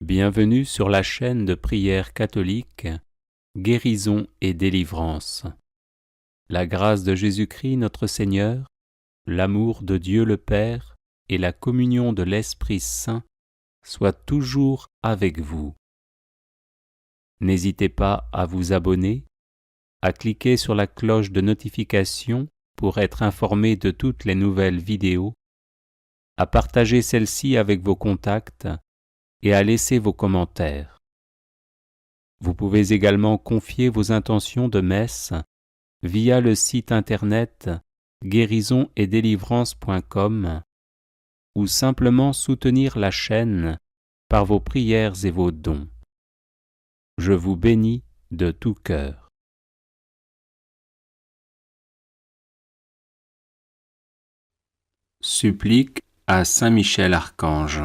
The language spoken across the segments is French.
Bienvenue sur la chaîne de prière catholique Guérison et délivrance. La grâce de Jésus-Christ notre Seigneur, l'amour de Dieu le Père et la communion de l'Esprit Saint soient toujours avec vous. N'hésitez pas à vous abonner, à cliquer sur la cloche de notification pour être informé de toutes les nouvelles vidéos, à partager celle-ci avec vos contacts et à laisser vos commentaires. Vous pouvez également confier vos intentions de messe via le site internet guérisonetdélivrance.com ou simplement soutenir la chaîne par vos prières et vos dons. Je vous bénis de tout cœur. Supplique à Saint Michel Archange.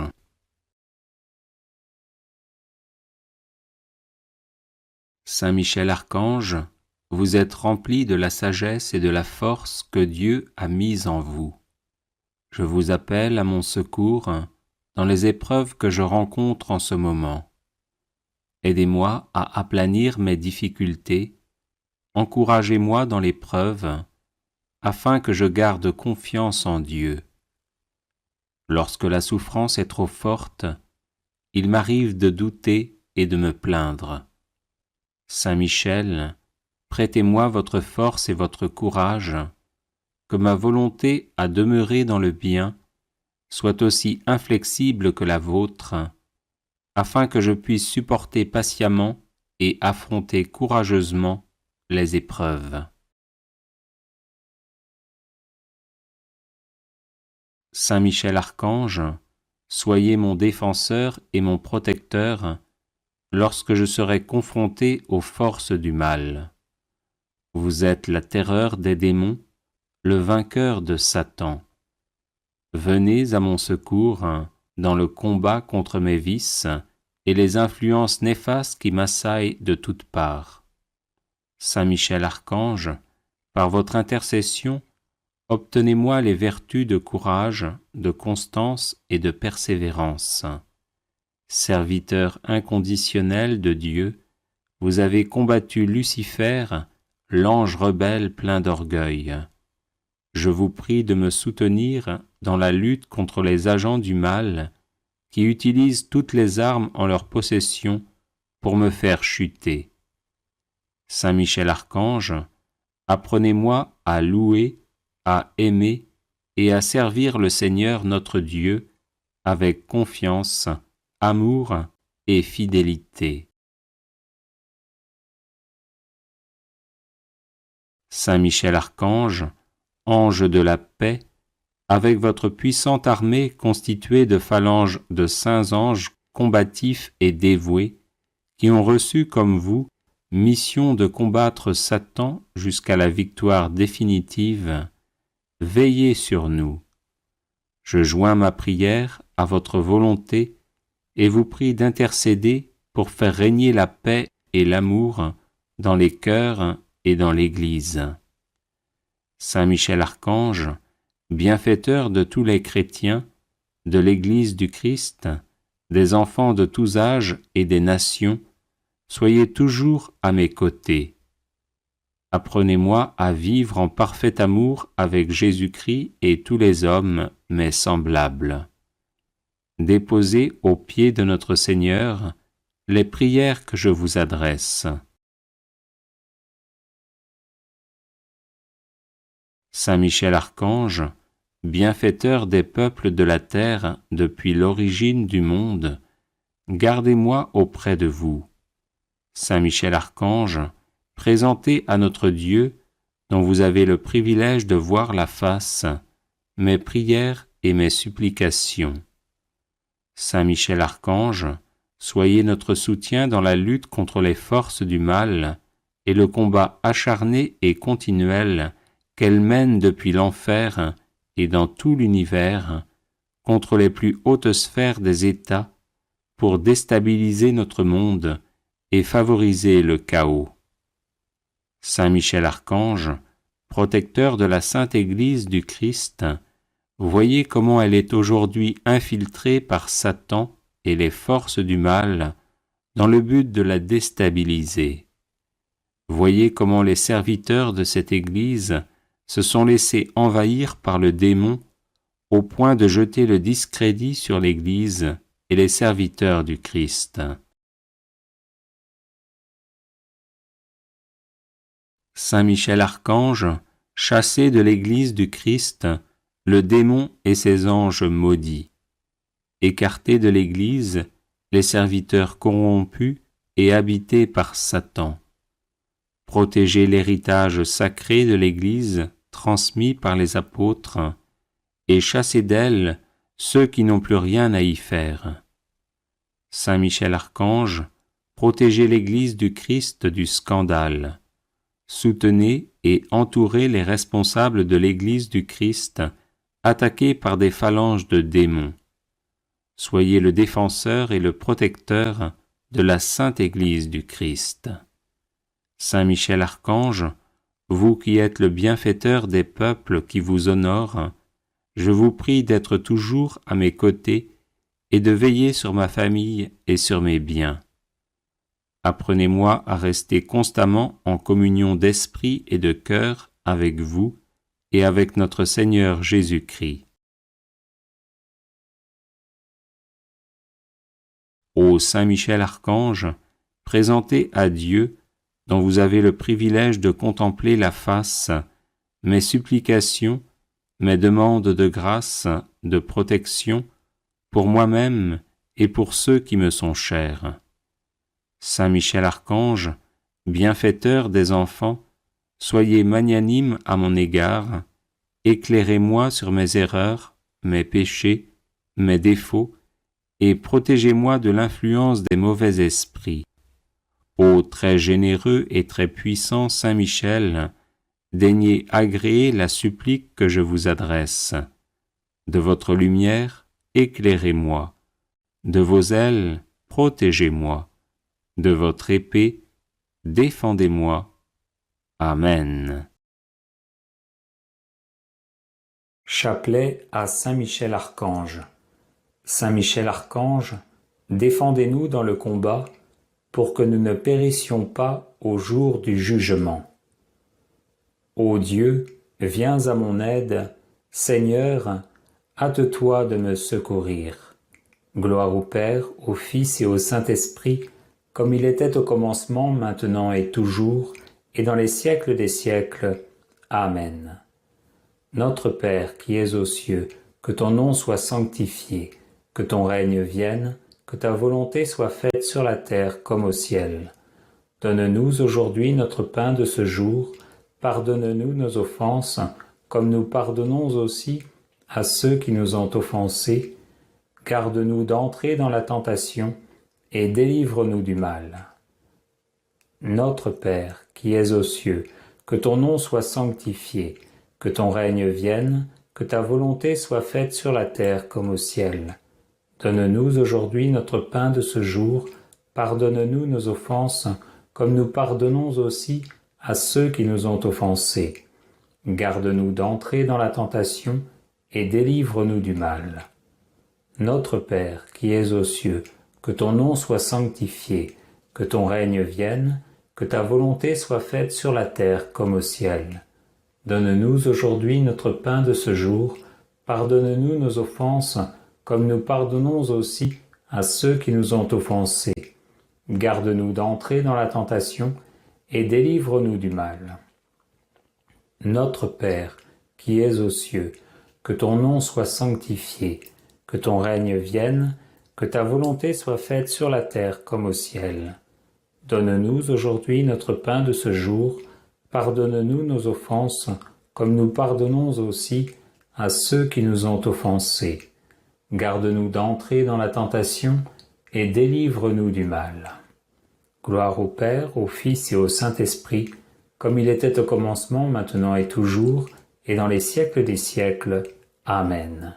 Saint Michel Archange, vous êtes rempli de la sagesse et de la force que Dieu a mise en vous. Je vous appelle à mon secours dans les épreuves que je rencontre en ce moment. Aidez-moi à aplanir mes difficultés, encouragez-moi dans l'épreuve, afin que je garde confiance en Dieu. Lorsque la souffrance est trop forte, il m'arrive de douter et de me plaindre. Saint Michel, prêtez-moi votre force et votre courage, que ma volonté à demeurer dans le bien soit aussi inflexible que la vôtre, afin que je puisse supporter patiemment et affronter courageusement les épreuves. Saint Michel Archange, soyez mon défenseur et mon protecteur lorsque je serai confronté aux forces du mal. Vous êtes la terreur des démons, le vainqueur de Satan. Venez à mon secours dans le combat contre mes vices et les influences néfastes qui m'assaillent de toutes parts. Saint Michel Archange, par votre intercession, obtenez-moi les vertus de courage, de constance et de persévérance. Serviteur inconditionnel de Dieu, vous avez combattu Lucifer, l'ange rebelle plein d'orgueil. Je vous prie de me soutenir dans la lutte contre les agents du mal qui utilisent toutes les armes en leur possession pour me faire chuter. Saint Michel Archange, apprenez-moi à louer, à aimer et à servir le Seigneur notre Dieu avec confiance, amour et fidélité. Saint Michel Archange, ange de la paix, avec votre puissante armée constituée de phalanges de saints anges combatifs et dévoués, qui ont reçu comme vous mission de combattre Satan jusqu'à la victoire définitive, veillez sur nous. Je joins ma prière à votre volonté et vous prie d'intercéder pour faire régner la paix et l'amour dans les cœurs et dans l'Église. Saint Michel Archange, bienfaiteur de tous les chrétiens, de l'Église du Christ, des enfants de tous âges et des nations, soyez toujours à mes côtés. Apprenez-moi à vivre en parfait amour avec Jésus-Christ et tous les hommes, mes semblables. Déposez aux pieds de notre Seigneur les prières que je vous adresse. Saint Michel Archange, bienfaiteur des peuples de la terre depuis l'origine du monde, gardez-moi auprès de vous. Saint Michel Archange, présentez à notre Dieu, dont vous avez le privilège de voir la face, mes prières et mes supplications. Saint Michel Archange, soyez notre soutien dans la lutte contre les forces du mal et le combat acharné et continuel qu'elles mènent depuis l'enfer et dans tout l'univers contre les plus hautes sphères des États pour déstabiliser notre monde et favoriser le chaos. Saint Michel Archange, protecteur de la Sainte Église du Christ, voyez comment elle est aujourd'hui infiltrée par Satan et les forces du mal dans le but de la déstabiliser. Voyez comment les serviteurs de cette Église se sont laissés envahir par le démon au point de jeter le discrédit sur l'Église et les serviteurs du Christ. Saint Michel Archange, chassez de l'Église du Christ le démon et ses anges maudits. Écartez de l'Église les serviteurs corrompus et habités par Satan. Protégez l'héritage sacré de l'Église transmis par les apôtres et chassez d'elle ceux qui n'ont plus rien à y faire. Saint Michel Archange, protégez l'Église du Christ du scandale. Soutenez et entourez les responsables de l'Église du Christ attaqués par des phalanges de démons. Soyez le défenseur et le protecteur de la Sainte Église du Christ. Saint Michel Archange, vous qui êtes le bienfaiteur des peuples qui vous honorent, je vous prie d'être toujours à mes côtés et de veiller sur ma famille et sur mes biens. Apprenez-moi à rester constamment en communion d'esprit et de cœur avec vous et avec notre Seigneur Jésus-Christ. Ô Saint Michel Archange, présentez à Dieu, dont vous avez le privilège de contempler la face, mes supplications, mes demandes de grâce, de protection, pour moi-même et pour ceux qui me sont chers. Saint Michel Archange, bienfaiteur des enfants, soyez magnanime à mon égard, éclairez-moi sur mes erreurs, mes péchés, mes défauts, et protégez-moi de l'influence des mauvais esprits. Ô très généreux et très puissant Saint Michel, daignez agréer la supplique que je vous adresse. De votre lumière, éclairez-moi. De vos ailes, protégez-moi. De votre épée, défendez-moi. Amen. Chapelet à Saint Michel Archange. Saint Michel Archange, défendez-nous dans le combat pour que nous ne périssions pas au jour du jugement. Ô Dieu, viens à mon aide, Seigneur, hâte-toi de me secourir. Gloire au Père, au Fils et au Saint-Esprit, comme il était au commencement, maintenant et toujours, et dans les siècles des siècles. Amen. Notre Père qui es aux cieux, que ton nom soit sanctifié, que ton règne vienne, que ta volonté soit faite sur la terre comme au ciel. Donne-nous aujourd'hui notre pain de ce jour, pardonne-nous nos offenses, comme nous pardonnons aussi à ceux qui nous ont offensés. Garde-nous d'entrer dans la tentation, et délivre-nous du mal. Notre Père, qui es aux cieux, que ton nom soit sanctifié, que ton règne vienne, que ta volonté soit faite sur la terre comme au ciel. Donne-nous aujourd'hui notre pain de ce jour, pardonne-nous nos offenses, comme nous pardonnons aussi à ceux qui nous ont offensés. Garde-nous d'entrer dans la tentation, et délivre-nous du mal. Notre Père, qui es aux cieux, que ton nom soit sanctifié, que ton règne vienne, que ta volonté soit faite sur la terre comme au ciel. Donne-nous aujourd'hui notre pain de ce jour, pardonne-nous nos offenses, comme nous pardonnons aussi à ceux qui nous ont offensés. Garde-nous d'entrer dans la tentation, et délivre-nous du mal. Notre Père, qui es aux cieux, que ton nom soit sanctifié, que ton règne vienne, que ta volonté soit faite sur la terre comme au ciel. Donne-nous aujourd'hui notre pain de ce jour, pardonne-nous nos offenses, comme nous pardonnons aussi à ceux qui nous ont offensés. Garde-nous d'entrer dans la tentation, et délivre-nous du mal. Gloire au Père, au Fils et au Saint-Esprit, comme il était au commencement, maintenant et toujours, et dans les siècles des siècles. Amen.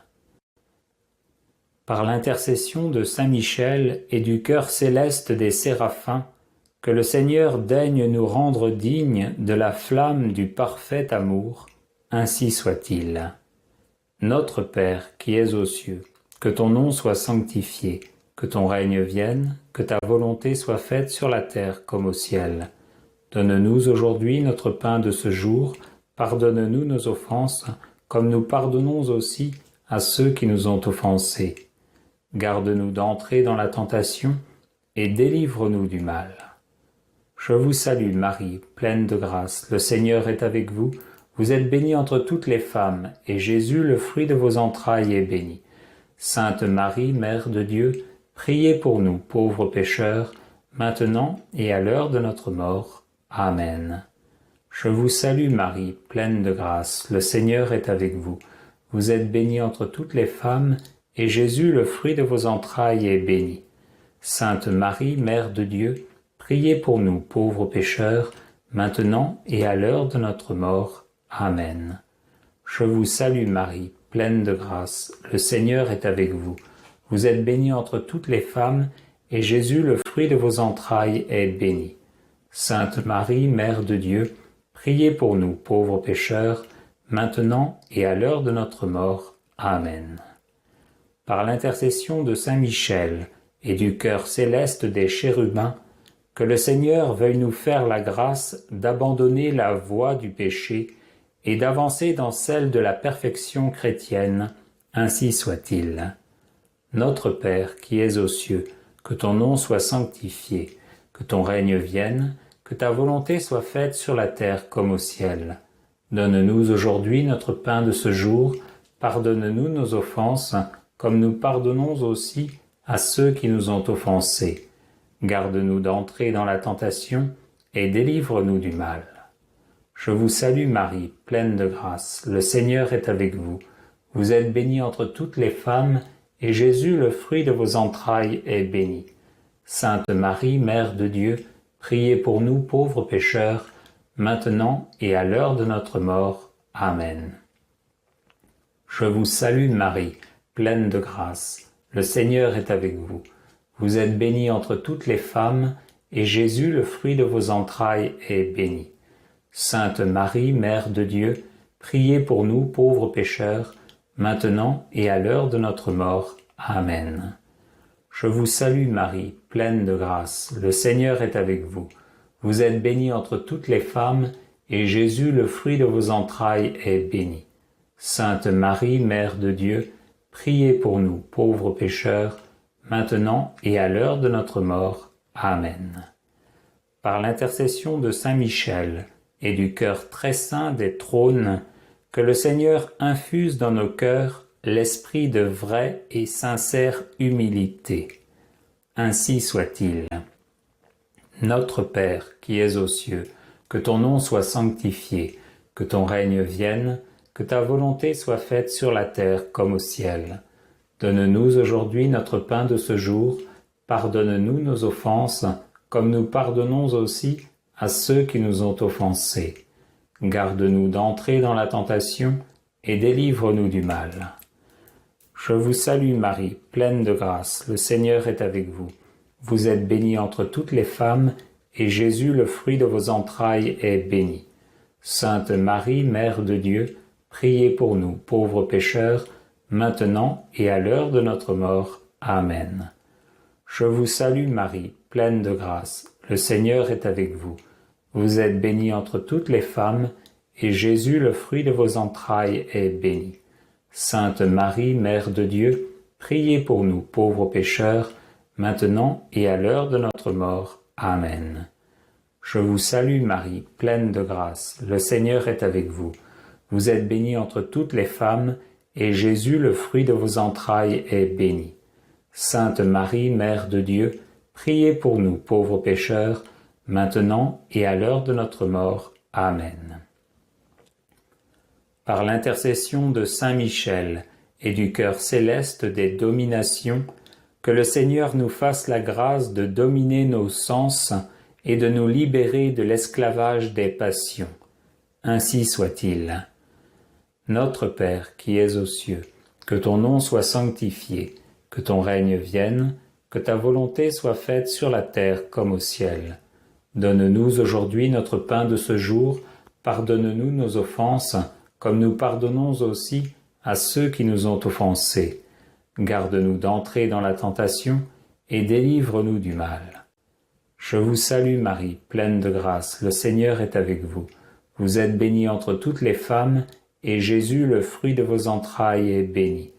Par l'intercession de Saint Michel et du cœur céleste des séraphins, que le Seigneur daigne nous rendre dignes de la flamme du parfait amour, ainsi soit-il. Notre Père qui es aux cieux, que ton nom soit sanctifié, que ton règne vienne, que ta volonté soit faite sur la terre comme au ciel. Donne-nous aujourd'hui notre pain de ce jour, pardonne-nous nos offenses, comme nous pardonnons aussi à ceux qui nous ont offensés. Garde-nous d'entrer dans la tentation, et délivre-nous du mal. Je vous salue Marie, pleine de grâce, le Seigneur est avec vous. Vous êtes bénie entre toutes les femmes, et Jésus, le fruit de vos entrailles, est béni. Sainte Marie, Mère de Dieu, priez pour nous, pauvres pécheurs, maintenant et à l'heure de notre mort. Amen. Je vous salue Marie, pleine de grâce, le Seigneur est avec vous. Vous êtes bénie entre toutes les femmes, et Jésus, le fruit de vos entrailles, est béni. Sainte Marie, Mère de Dieu, priez pour nous, pauvres pécheurs, maintenant et à l'heure de notre mort. Amen. Je vous salue Marie, pleine de grâce, le Seigneur est avec vous. Vous êtes bénie entre toutes les femmes, et Jésus, le fruit de vos entrailles, est béni. Sainte Marie, Mère de Dieu, priez pour nous, pauvres pécheurs, maintenant et à l'heure de notre mort. Amen. Par l'intercession de Saint Michel et du cœur céleste des chérubins, que le Seigneur veuille nous faire la grâce d'abandonner la voie du péché et d'avancer dans celle de la perfection chrétienne, ainsi soit-il. Notre Père qui es aux cieux, que ton nom soit sanctifié, que ton règne vienne, que ta volonté soit faite sur la terre comme au ciel. Donne-nous aujourd'hui notre pain de ce jour, pardonne-nous nos offenses, comme nous pardonnons aussi à ceux qui nous ont offensés. Garde-nous d'entrer dans la tentation, et délivre-nous du mal. Je vous salue Marie, pleine de grâce, le Seigneur est avec vous. Vous êtes bénie entre toutes les femmes, et Jésus, le fruit de vos entrailles, est béni. Sainte Marie, Mère de Dieu, priez pour nous pauvres pécheurs, maintenant et à l'heure de notre mort. Amen. Je vous salue Marie, pleine de grâce, le Seigneur est avec vous. Vous êtes bénie entre toutes les femmes, et Jésus, le fruit de vos entrailles, est béni. Sainte Marie, Mère de Dieu, priez pour nous pauvres pécheurs, maintenant et à l'heure de notre mort. Amen. Je vous salue Marie, pleine de grâce, le Seigneur est avec vous. Vous êtes bénie entre toutes les femmes, et Jésus, le fruit de vos entrailles, est béni. Sainte Marie, Mère de Dieu, priez pour nous, pauvres pécheurs, maintenant et à l'heure de notre mort. Amen. Par l'intercession de Saint Michel et du cœur très saint des trônes, que le Seigneur infuse dans nos cœurs l'esprit de vraie et sincère humilité. Ainsi soit-il. Notre Père qui es aux cieux, que ton nom soit sanctifié, que ton règne vienne, que ta volonté soit faite sur la terre comme au ciel. Donne-nous aujourd'hui notre pain de ce jour, pardonne-nous nos offenses, comme nous pardonnons aussi à ceux qui nous ont offensés. Garde-nous d'entrer dans la tentation, et délivre-nous du mal. Je vous salue Marie, pleine de grâce, le Seigneur est avec vous. Vous êtes bénie entre toutes les femmes, et Jésus, le fruit de vos entrailles, est béni. Sainte Marie, Mère de Dieu, priez pour nous, pauvres pécheurs, maintenant et à l'heure de notre mort. Amen. Je vous salue Marie, pleine de grâce, le Seigneur est avec vous. Vous êtes bénie entre toutes les femmes, et Jésus, le fruit de vos entrailles, est béni. Sainte Marie, Mère de Dieu, priez pour nous, pauvres pécheurs, maintenant et à l'heure de notre mort. Amen. Je vous salue Marie, pleine de grâce, le Seigneur est avec vous. Vous êtes bénie entre toutes les femmes, et Jésus, le fruit de vos entrailles, est béni. Sainte Marie, Mère de Dieu, priez pour nous, pauvres pécheurs, maintenant et à l'heure de notre mort. Amen. Par l'intercession de Saint Michel et du cœur céleste des dominations, que le Seigneur nous fasse la grâce de dominer nos sens et de nous libérer de l'esclavage des passions. Ainsi soit-il. Notre Père qui es aux cieux, que ton nom soit sanctifié, que ton règne vienne, que ta volonté soit faite sur la terre comme au ciel. Donne-nous aujourd'hui notre pain de ce jour, pardonne-nous nos offenses, comme nous pardonnons aussi à ceux qui nous ont offensés. Garde-nous d'entrer dans la tentation, et délivre-nous du mal. Je vous salue Marie, pleine de grâce, le Seigneur est avec vous. Vous êtes bénie entre toutes les femmes, et Jésus, le fruit de vos entrailles, est béni.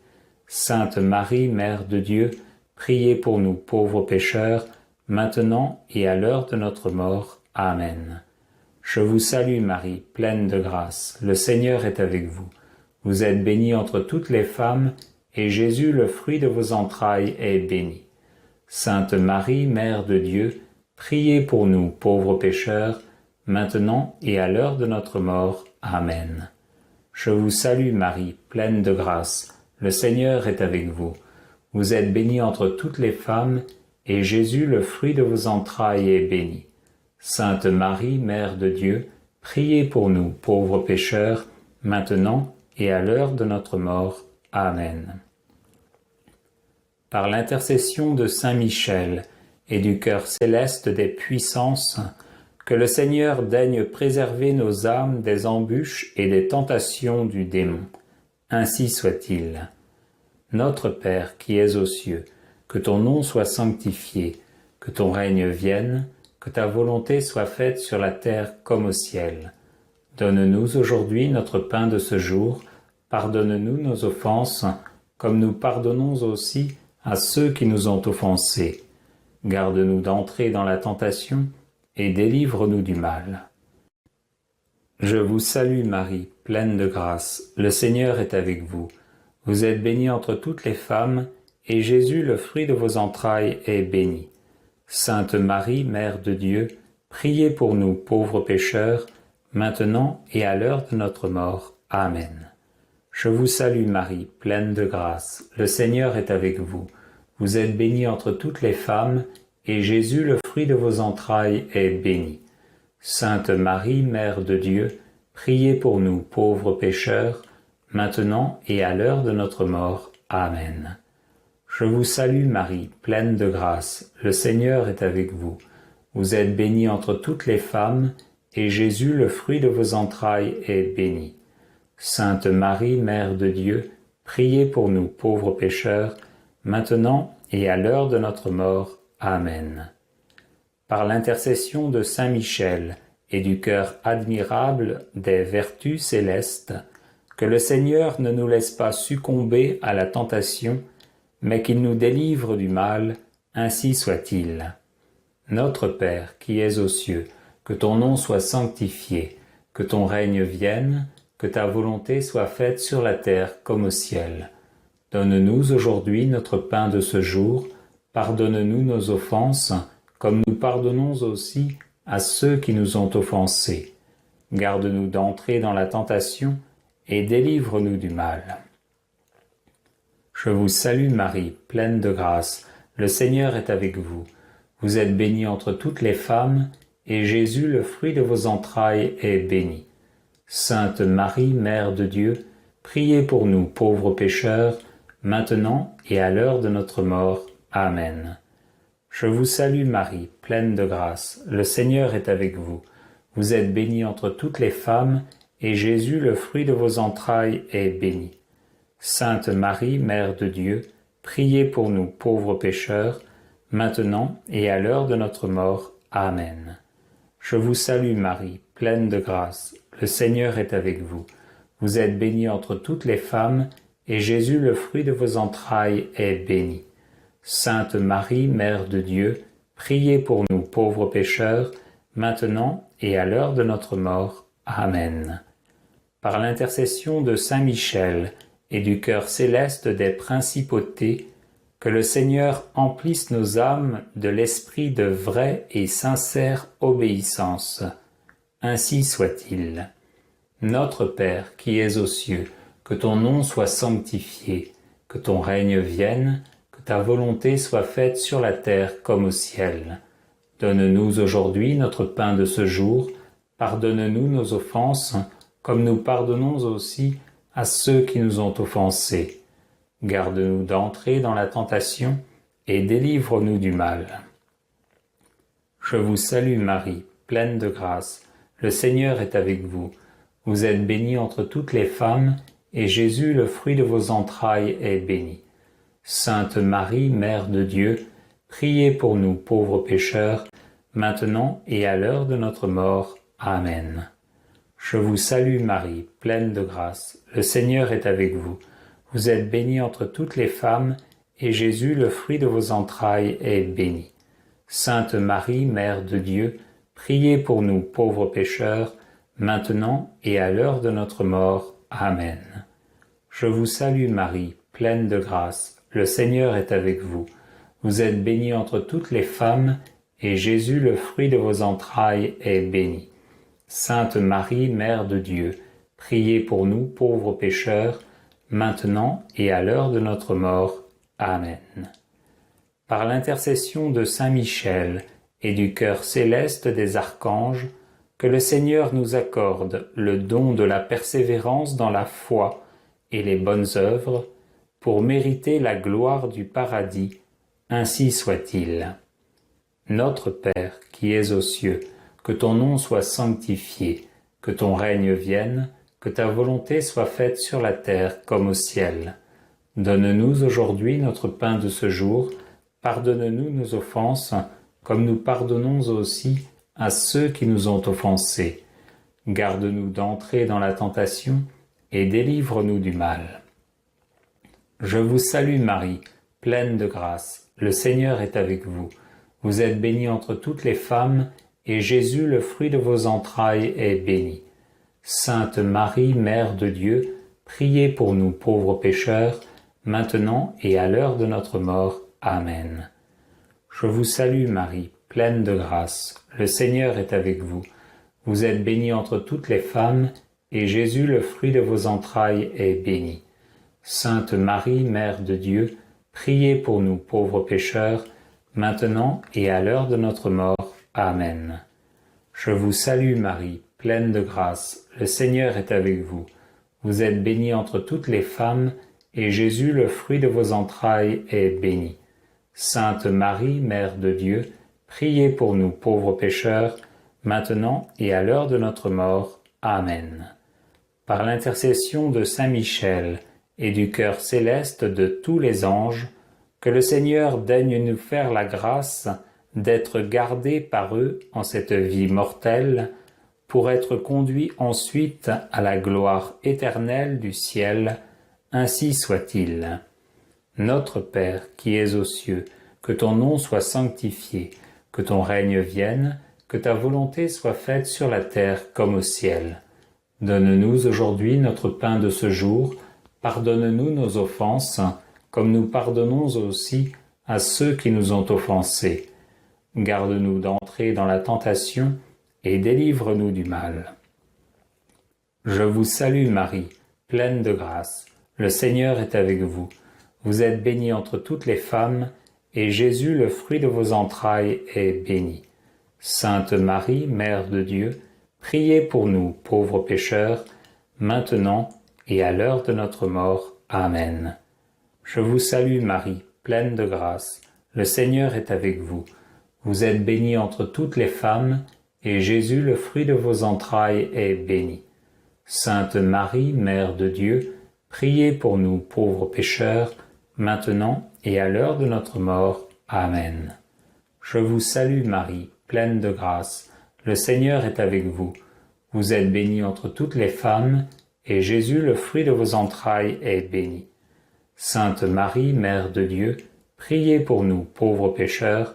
Sainte Marie, Mère de Dieu, priez pour nous pauvres pécheurs, maintenant et à l'heure de notre mort. Amen. Je vous salue Marie, pleine de grâce, le Seigneur est avec vous. Vous êtes bénie entre toutes les femmes, et Jésus, le fruit de vos entrailles, est béni. Sainte Marie, Mère de Dieu, priez pour nous pauvres pécheurs, maintenant et à l'heure de notre mort. Amen. Je vous salue Marie, pleine de grâce, le Seigneur est avec vous. Vous êtes bénie entre toutes les femmes, et Jésus, le fruit de vos entrailles, est béni. Sainte Marie, Mère de Dieu, priez pour nous pauvres pécheurs, maintenant et à l'heure de notre mort. Amen. Par l'intercession de Saint Michel et du cœur céleste des puissances, que le Seigneur daigne préserver nos âmes des embûches et des tentations du démon. Ainsi soit-il. Notre Père qui es aux cieux, que ton nom soit sanctifié, que ton règne vienne, que ta volonté soit faite sur la terre comme au ciel. Donne-nous aujourd'hui notre pain de ce jour, pardonne-nous nos offenses, comme nous pardonnons aussi à ceux qui nous ont offensés. Garde-nous d'entrer dans la tentation, et délivre-nous du mal. Je vous salue Marie, pleine de grâce, le Seigneur est avec vous. Vous êtes bénie entre toutes les femmes, et Jésus, le fruit de vos entrailles, est béni. Sainte Marie, Mère de Dieu, priez pour nous pauvres pécheurs, maintenant et à l'heure de notre mort. Amen. Je vous salue Marie, pleine de grâce, le Seigneur est avec vous. Vous êtes bénie entre toutes les femmes, et Jésus, le fruit de vos entrailles, est béni. Sainte Marie, Mère de Dieu, priez pour nous pauvres pécheurs, maintenant et à l'heure de notre mort. Amen. Je vous salue Marie, pleine de grâce, le Seigneur est avec vous. Vous êtes bénie entre toutes les femmes, et Jésus, le fruit de vos entrailles, est béni. Sainte Marie, Mère de Dieu, priez pour nous pauvres pécheurs, maintenant et à l'heure de notre mort. Amen. Par l'intercession de Saint Michel et du cœur admirable des vertus célestes, que le Seigneur ne nous laisse pas succomber à la tentation, mais qu'il nous délivre du mal, ainsi soit-il. Notre Père qui es aux cieux, que ton nom soit sanctifié, que ton règne vienne, que ta volonté soit faite sur la terre comme au ciel. Donne-nous aujourd'hui notre pain de ce jour, pardonne-nous nos offenses, comme nous pardonnons aussi à ceux qui nous ont offensés. Garde-nous d'entrer dans la tentation, et délivre-nous du mal. Je vous salue Marie, pleine de grâce, le Seigneur est avec vous. Vous êtes bénie entre toutes les femmes, et Jésus, le fruit de vos entrailles, est béni. Sainte Marie, Mère de Dieu, priez pour nous pauvres pécheurs, maintenant et à l'heure de notre mort. Amen. Je vous salue Marie, pleine de grâce, le Seigneur est avec vous. Vous êtes bénie entre toutes les femmes, et Jésus, le fruit de vos entrailles, est béni. Sainte Marie, Mère de Dieu, priez pour nous pauvres pécheurs, maintenant et à l'heure de notre mort. Amen. Je vous salue Marie, pleine de grâce, le Seigneur est avec vous. Vous êtes bénie entre toutes les femmes, et Jésus, le fruit de vos entrailles, est béni. Sainte Marie, Mère de Dieu, priez pour nous pauvres pécheurs, maintenant et à l'heure de notre mort. Amen. Par l'intercession de Saint Michel et du cœur céleste des principautés, que le Seigneur emplisse nos âmes de l'esprit de vraie et sincère obéissance. Ainsi soit-il. Notre Père qui es aux cieux, que ton nom soit sanctifié, que ton règne vienne, que ta volonté soit faite sur la terre comme au ciel. Donne-nous aujourd'hui notre pain de ce jour, pardonne-nous nos offenses, comme nous pardonnons aussi à ceux qui nous ont offensés. Garde-nous d'entrer dans la tentation, et délivre-nous du mal. Je vous salue Marie, pleine de grâce, le Seigneur est avec vous. Vous êtes bénie entre toutes les femmes, et Jésus, le fruit de vos entrailles, est béni. Sainte Marie, Mère de Dieu, priez pour nous pauvres pécheurs, maintenant et à l'heure de notre mort. Amen. Je vous salue Marie, pleine de grâce, le Seigneur est avec vous. Vous êtes bénie entre toutes les femmes, et Jésus, le fruit de vos entrailles, est béni. Sainte Marie, Mère de Dieu, priez pour nous pauvres pécheurs, maintenant et à l'heure de notre mort. Amen. Je vous salue Marie, pleine de grâce, le Seigneur est avec vous. Vous êtes bénie entre toutes les femmes, et Jésus, le fruit de vos entrailles, est béni. Sainte Marie, Mère de Dieu, priez pour nous pauvres pécheurs, maintenant et à l'heure de notre mort. Amen. Par l'intercession de Saint Michel et du cœur céleste des archanges, que le Seigneur nous accorde le don de la persévérance dans la foi et les bonnes œuvres, pour mériter la gloire du paradis, ainsi soit-il. Notre Père, qui es aux cieux, que ton nom soit sanctifié, que ton règne vienne, que ta volonté soit faite sur la terre comme au ciel. Donne-nous aujourd'hui notre pain de ce jour, pardonne-nous nos offenses, comme nous pardonnons aussi à ceux qui nous ont offensés. Garde-nous d'entrer dans la tentation, et délivre-nous du mal. Je vous salue Marie, pleine de grâce, le Seigneur est avec vous. Vous êtes bénie entre toutes les femmes, et Jésus, le fruit de vos entrailles, est béni. Sainte Marie, Mère de Dieu, priez pour nous pauvres pécheurs, maintenant et à l'heure de notre mort. Amen. Je vous salue Marie, pleine de grâce, le Seigneur est avec vous. Vous êtes bénie entre toutes les femmes, et Jésus, le fruit de vos entrailles, est béni. Sainte Marie, Mère de Dieu, priez pour nous pauvres pécheurs, maintenant et à l'heure de notre mort. Amen. Je vous salue Marie, pleine de grâce, le Seigneur est avec vous. Vous êtes bénie entre toutes les femmes, et Jésus, le fruit de vos entrailles, est béni. Sainte Marie, Mère de Dieu, priez pour nous pauvres pécheurs, maintenant et à l'heure de notre mort. Amen. Par l'intercession de Saint Michel et du cœur céleste de tous les anges, que le Seigneur daigne nous faire la grâce d'être gardés par eux en cette vie mortelle, pour être conduits ensuite à la gloire éternelle du ciel, ainsi soit-il. Notre Père qui es aux cieux, que ton nom soit sanctifié, que ton règne vienne, que ta volonté soit faite sur la terre comme au ciel. Donne-nous aujourd'hui notre pain de ce jour, pardonne-nous nos offenses, comme nous pardonnons aussi à ceux qui nous ont offensés. Garde-nous d'entrer dans la tentation, et délivre-nous du mal. Je vous salue Marie, pleine de grâce, le Seigneur est avec vous. Vous êtes bénie entre toutes les femmes, et Jésus, le fruit de vos entrailles, est béni. Sainte Marie, Mère de Dieu, priez pour nous, pauvres pécheurs, maintenant et à l'heure de notre mort. Amen. Je vous salue Marie, pleine de grâce, le Seigneur est avec vous. Vous êtes bénie entre toutes les femmes, et Jésus, le fruit de vos entrailles, est béni. Sainte Marie, Mère de Dieu, priez pour nous pauvres pécheurs, maintenant et à l'heure de notre mort. Amen. Je vous salue Marie, pleine de grâce, le Seigneur est avec vous. Vous êtes bénie entre toutes les femmes, et Jésus, le fruit de vos entrailles, est béni. Sainte Marie, Mère de Dieu, priez pour nous pauvres pécheurs,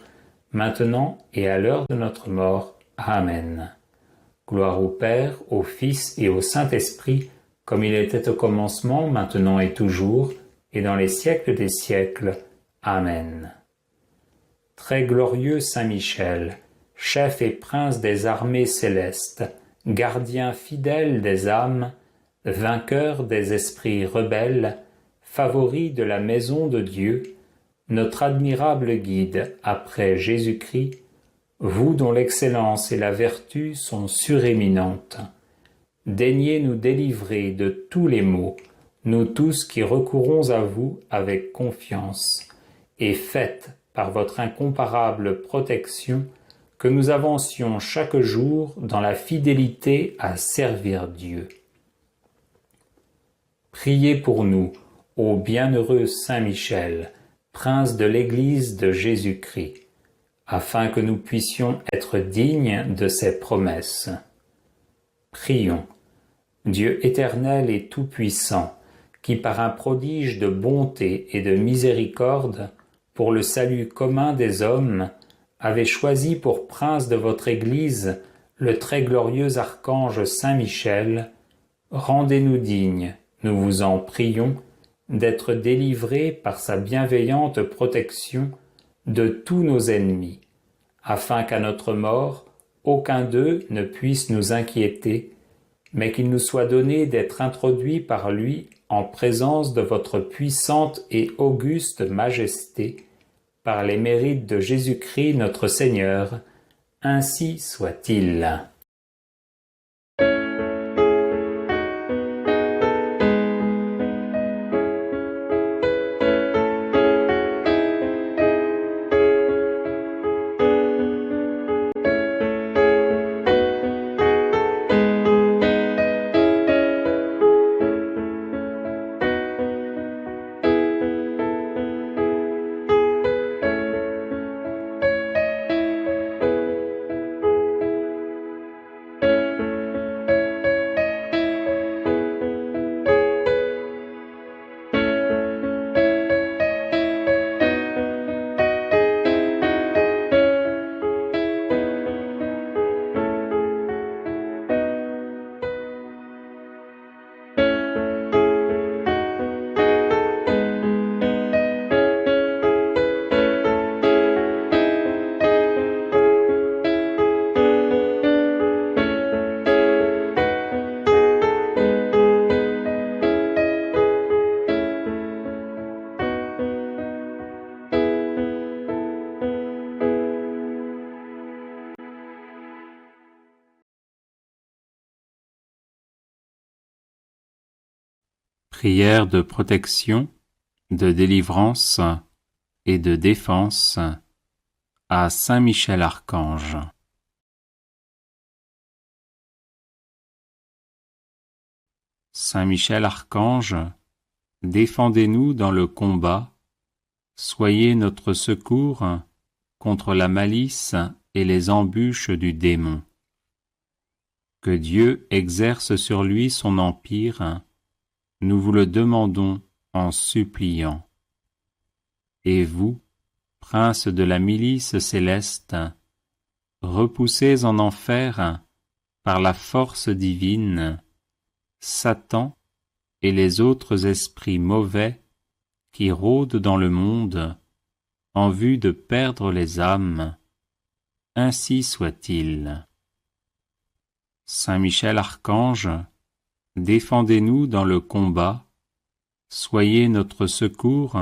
maintenant et à l'heure de notre mort. Amen. Gloire au Père, au Fils et au Saint-Esprit, comme il était au commencement, maintenant et toujours, et dans les siècles des siècles. Amen. Très glorieux Saint Michel, chef et prince des armées célestes, gardien fidèle des âmes, vainqueur des esprits rebelles, favori de la maison de Dieu, notre admirable guide après Jésus-Christ, vous dont l'excellence et la vertu sont suréminentes, daignez nous délivrer de tous les maux, nous tous qui recourons à vous avec confiance, et faites, par votre incomparable protection, que nous avancions chaque jour dans la fidélité à servir Dieu. Priez pour nous, ô bienheureux Saint Michel, prince de l'Église de Jésus-Christ, afin que nous puissions être dignes de ses promesses. Prions. Dieu éternel et tout-puissant, qui par un prodige de bonté et de miséricorde, pour le salut commun des hommes, avez choisi pour prince de votre Église le très glorieux archange Saint Michel, rendez-nous dignes, nous vous en prions, d'être délivrés par sa bienveillante protection de tous nos ennemis, afin qu'à notre mort, aucun d'eux ne puisse nous inquiéter, mais qu'il nous soit donné d'être introduits par lui en présence de votre puissante et auguste majesté, par les mérites de Jésus-Christ notre Seigneur, ainsi soit-il. Prière de protection, de délivrance et de défense à Saint Michel Archange. Saint Michel Archange, défendez-nous dans le combat, soyez notre secours contre la malice et les embûches du démon. Que Dieu exerce sur lui son empire, nous vous le demandons en suppliant. Et vous, prince de la milice céleste, repoussez en enfer, par la force divine, Satan et les autres esprits mauvais qui rôdent dans le monde en vue de perdre les âmes. Ainsi soit-il. Saint Michel Archange, défendez-nous dans le combat, soyez notre secours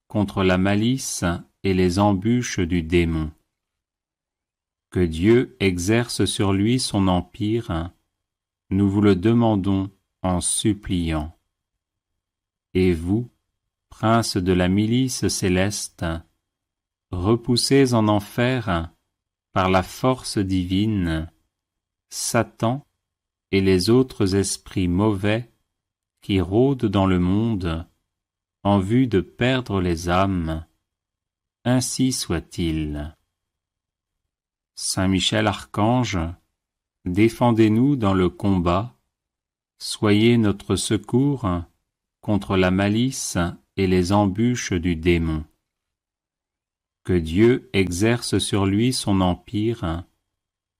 contre la malice et les embûches du démon. Que Dieu exerce sur lui son empire, nous vous le demandons en suppliant. Et vous, prince de la milice céleste, repoussez en enfer, par la force divine, Satan et les autres esprits mauvais qui rôdent dans le monde en vue de perdre les âmes. Ainsi soit-il. Saint Michel Archange, défendez-nous dans le combat, soyez notre secours contre la malice et les embûches du démon. Que Dieu exerce sur lui son empire,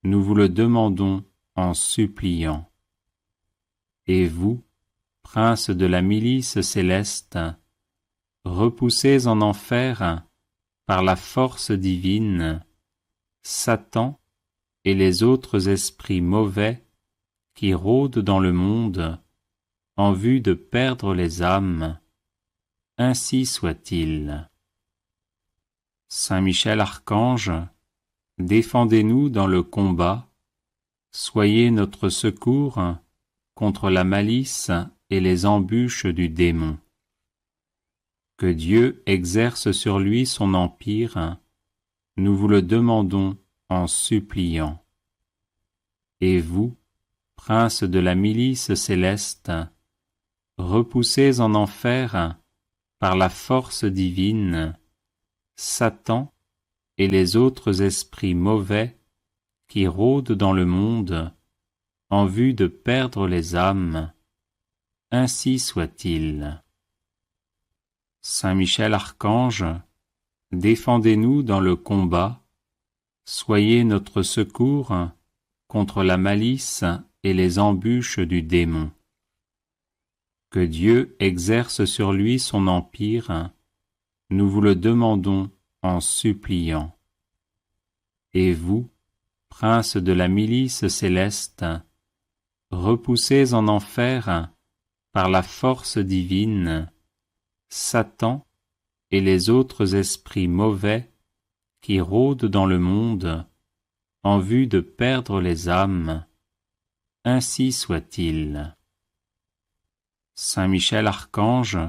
nous vous le demandons en suppliant. Et vous, prince de la milice céleste, repoussez en enfer, par la force divine, Satan et les autres esprits mauvais qui rôdent dans le monde en vue de perdre les âmes. Ainsi soit-il. Saint Michel Archange, défendez-nous dans le combat, soyez notre secours contre la malice et les embûches du démon. Que Dieu exerce sur lui son empire, nous vous le demandons en suppliant. Et vous, prince de la milice céleste, repoussez en enfer, par la force divine, Satan et les autres esprits mauvais qui rôdent dans le monde en vue de perdre les âmes. Ainsi soit-il. Saint Michel Archange, défendez-nous dans le combat, soyez notre secours contre la malice et les embûches du démon. Que Dieu exerce sur lui son empire, nous vous le demandons en suppliant. Et vous, princes de la milice céleste, repoussez en enfer, par la force divine, Satan et les autres esprits mauvais qui rôdent dans le monde en vue de perdre les âmes. Ainsi soit-il. Saint Michel Archange,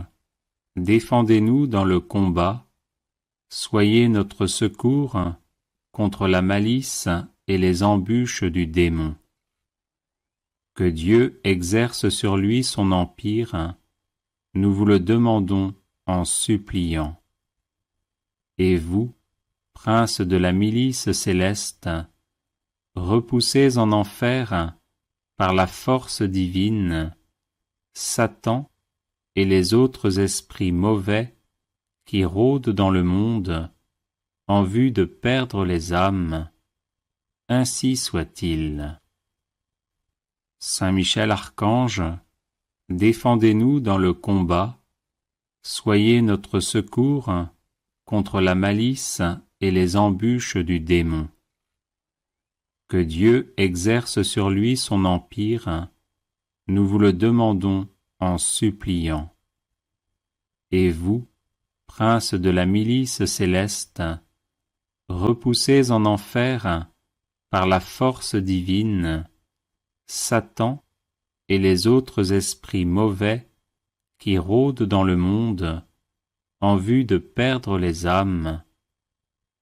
défendez-nous dans le combat, soyez notre secours contre la malice et les embûches du démon. Que Dieu exerce sur lui son empire, nous vous le demandons en suppliant. Et vous, princes de la milice céleste, repoussez en enfer, par la force divine, Satan et les autres esprits mauvais qui rôdent dans le monde en vue de perdre les âmes. Ainsi soit-il. Saint Michel Archange, défendez-nous dans le combat, soyez notre secours contre la malice et les embûches du démon. Que Dieu exerce sur lui son empire, nous vous le demandons en suppliant. Et vous, princes de la milice céleste, repoussez en enfer, par la force divine, Satan et les autres esprits mauvais qui rôdent dans le monde en vue de perdre les âmes.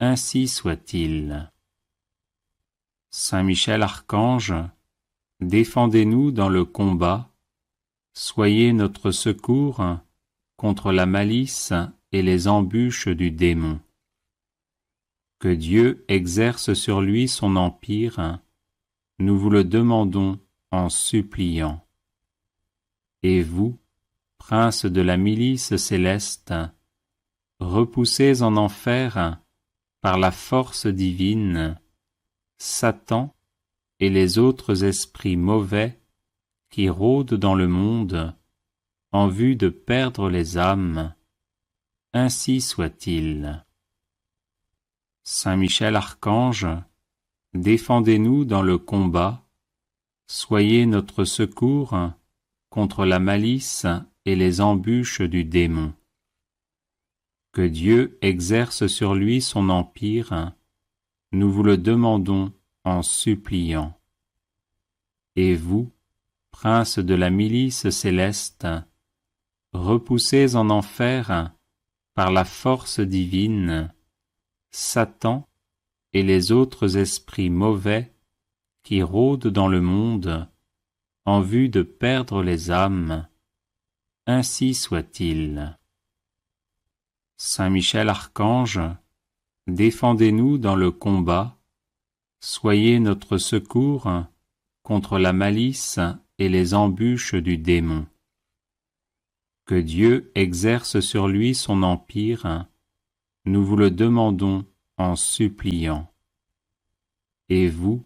Ainsi soit-il. Saint Michel Archange, défendez-nous dans le combat, soyez notre secours contre la malice et les embûches du démon. Que Dieu exerce sur lui son empire, nous vous le demandons en suppliant. Et vous, princes de la milice céleste, repoussez en enfer, par la force divine, Satan et les autres esprits mauvais qui rôdent dans le monde en vue de perdre les âmes. Ainsi soit-il. Saint Michel Archange, défendez-nous dans le combat, soyez notre secours contre la malice et les embûches du démon. Que Dieu exerce sur lui son empire, nous vous le demandons en suppliant. Et vous, princes de la milice céleste, repoussez en enfer, par la force divine, Satan et les autres esprits mauvais qui rôdent dans le monde en vue de perdre les âmes. Ainsi soit-il. Saint Michel Archange, défendez-nous dans le combat, soyez notre secours contre la malice et les embûches du démon. Que Dieu exerce sur lui son empire, nous vous le demandons en suppliant. Et vous,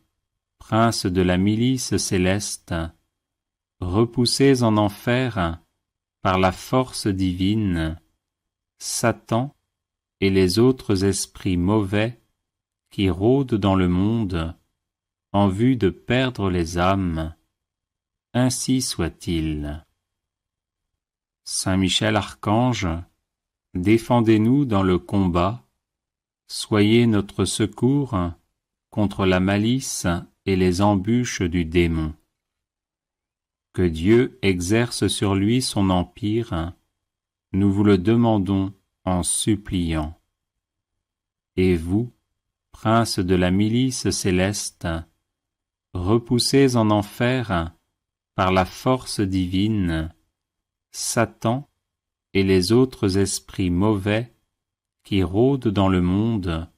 princes de la milice céleste, repoussez en enfer, par la force divine, Satan et les autres esprits mauvais qui rôdent dans le monde en vue de perdre les âmes. Ainsi soit-il. Saint Michel Archange, défendez-nous dans le combat, soyez notre secours contre la malice et les embûches du démon. Que Dieu exerce sur lui son empire, nous vous le demandons en suppliant. Et vous, princes de la milice céleste, repoussez en enfer, par la force divine, Satan et les autres esprits mauvais qui rôdent dans le monde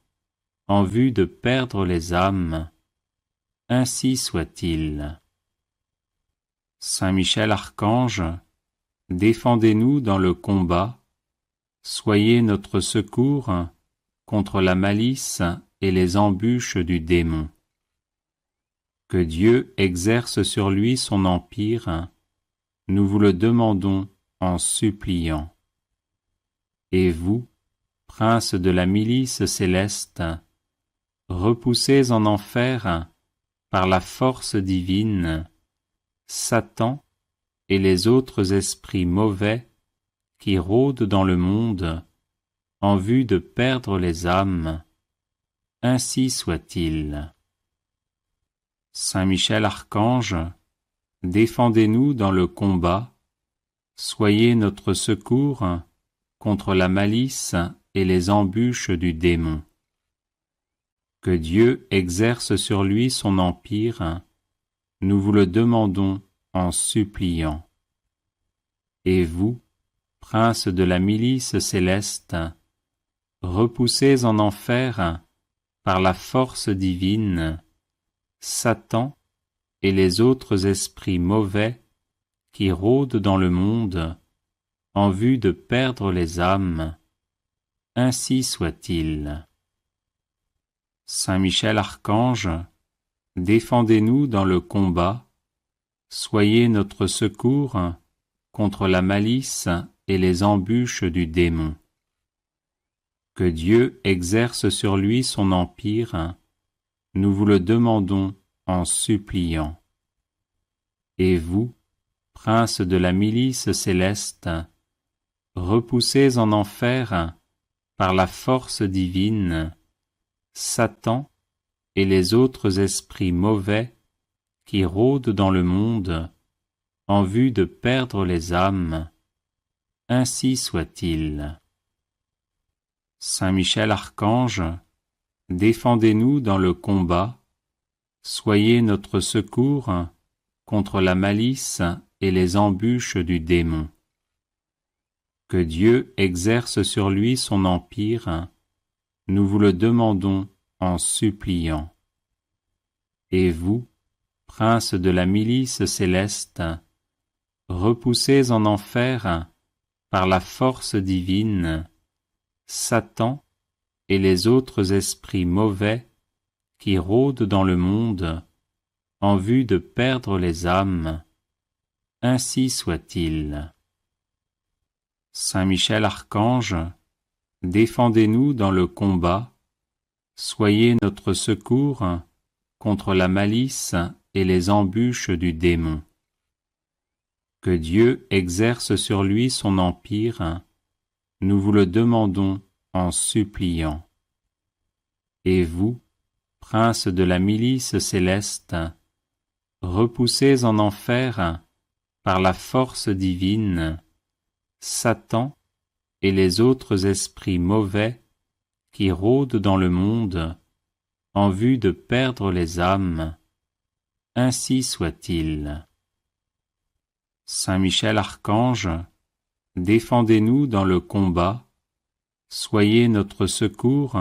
en vue de perdre les âmes, ainsi soit-il. Saint Michel Archange, défendez-nous dans le combat, soyez notre secours contre la malice et les embûches du démon. Que Dieu exerce sur lui son empire, nous vous le demandons en suppliant. Et vous, prince de la milice céleste, repoussez en enfer, par la force divine, Satan et les autres esprits mauvais qui rôdent dans le monde en vue de perdre les âmes, ainsi soit-il. Saint Michel Archange, défendez-nous dans le combat, soyez notre secours contre la malice et les embûches du démon. Que Dieu exerce sur lui son empire, nous vous le demandons en suppliant. Et vous, prince de la milice céleste, repoussez en enfer, par la force divine, Satan et les autres esprits mauvais qui rôdent dans le monde en vue de perdre les âmes, ainsi soit-il. Saint Michel Archange, défendez-nous dans le combat, soyez notre secours contre la malice et les embûches du démon. Que Dieu exerce sur lui son empire, nous vous le demandons en suppliant. Et vous, prince de la milice céleste, repoussez en enfer, par la force divine, Satan et les autres esprits mauvais qui rôdent dans le monde en vue de perdre les âmes, ainsi soit-il. Saint Michel Archange, défendez-nous dans le combat, soyez notre secours contre la malice et les embûches du démon. Que Dieu exerce sur lui son empire, nous vous le demandons en suppliant. Et vous, prince de la milice céleste, repoussez en enfer, par la force divine, Satan et les autres esprits mauvais qui rôdent dans le monde en vue de perdre les âmes, ainsi soit-il. Saint Michel Archange, défendez-nous dans le combat, soyez notre secours contre la malice et les embûches du démon. Que Dieu exerce sur lui son empire, nous vous le demandons en suppliant. Et vous, prince de la milice céleste, repoussez en enfer, par la force divine, Satan et les autres esprits mauvais qui rôdent dans le monde en vue de perdre les âmes, ainsi soit-il. Saint Michel Archange, défendez-nous dans le combat, soyez notre secours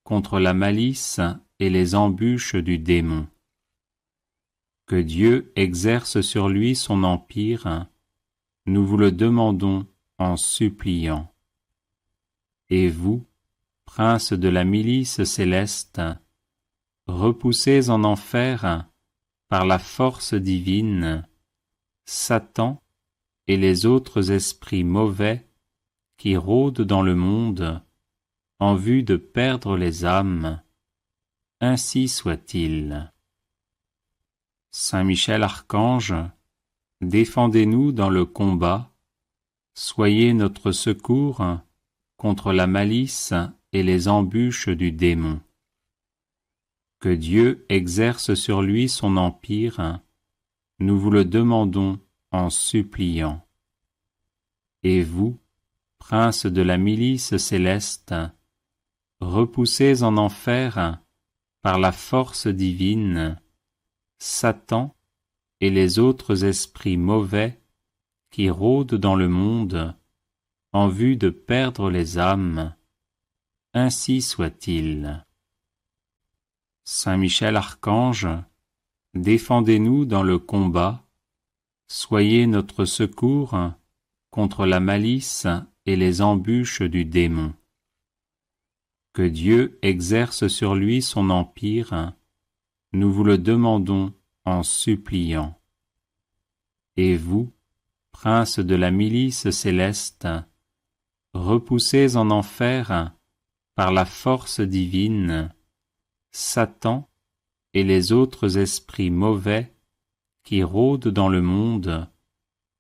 contre la malice et les embûches du démon. Que Dieu exerce sur lui son empire, nous vous le demandons en suppliant. Et vous, prince de la milice céleste, repoussez en enfer, par la force divine, Satan et les autres esprits mauvais qui rôdent dans le monde en vue de perdre les âmes, ainsi soit-il. Saint Michel Archange, défendez-nous dans le combat, soyez notre secours contre la malice et les embûches du démon. Que Dieu exerce sur lui son empire, nous vous le demandons en suppliant. Et vous, prince de la milice céleste, repoussez en enfer, par la force divine, Satan et les autres esprits mauvais qui rôdent dans le monde en vue de perdre les âmes, ainsi soit-il. Saint Michel Archange, défendez-nous dans le combat, soyez notre secours contre la malice et les embûches du démon. Que Dieu exerce sur lui son empire, nous vous le demandons en suppliant. Et vous, prince de la milice céleste, repoussez en enfer, par la force divine, Satan et les autres esprits mauvais qui rôdent dans le monde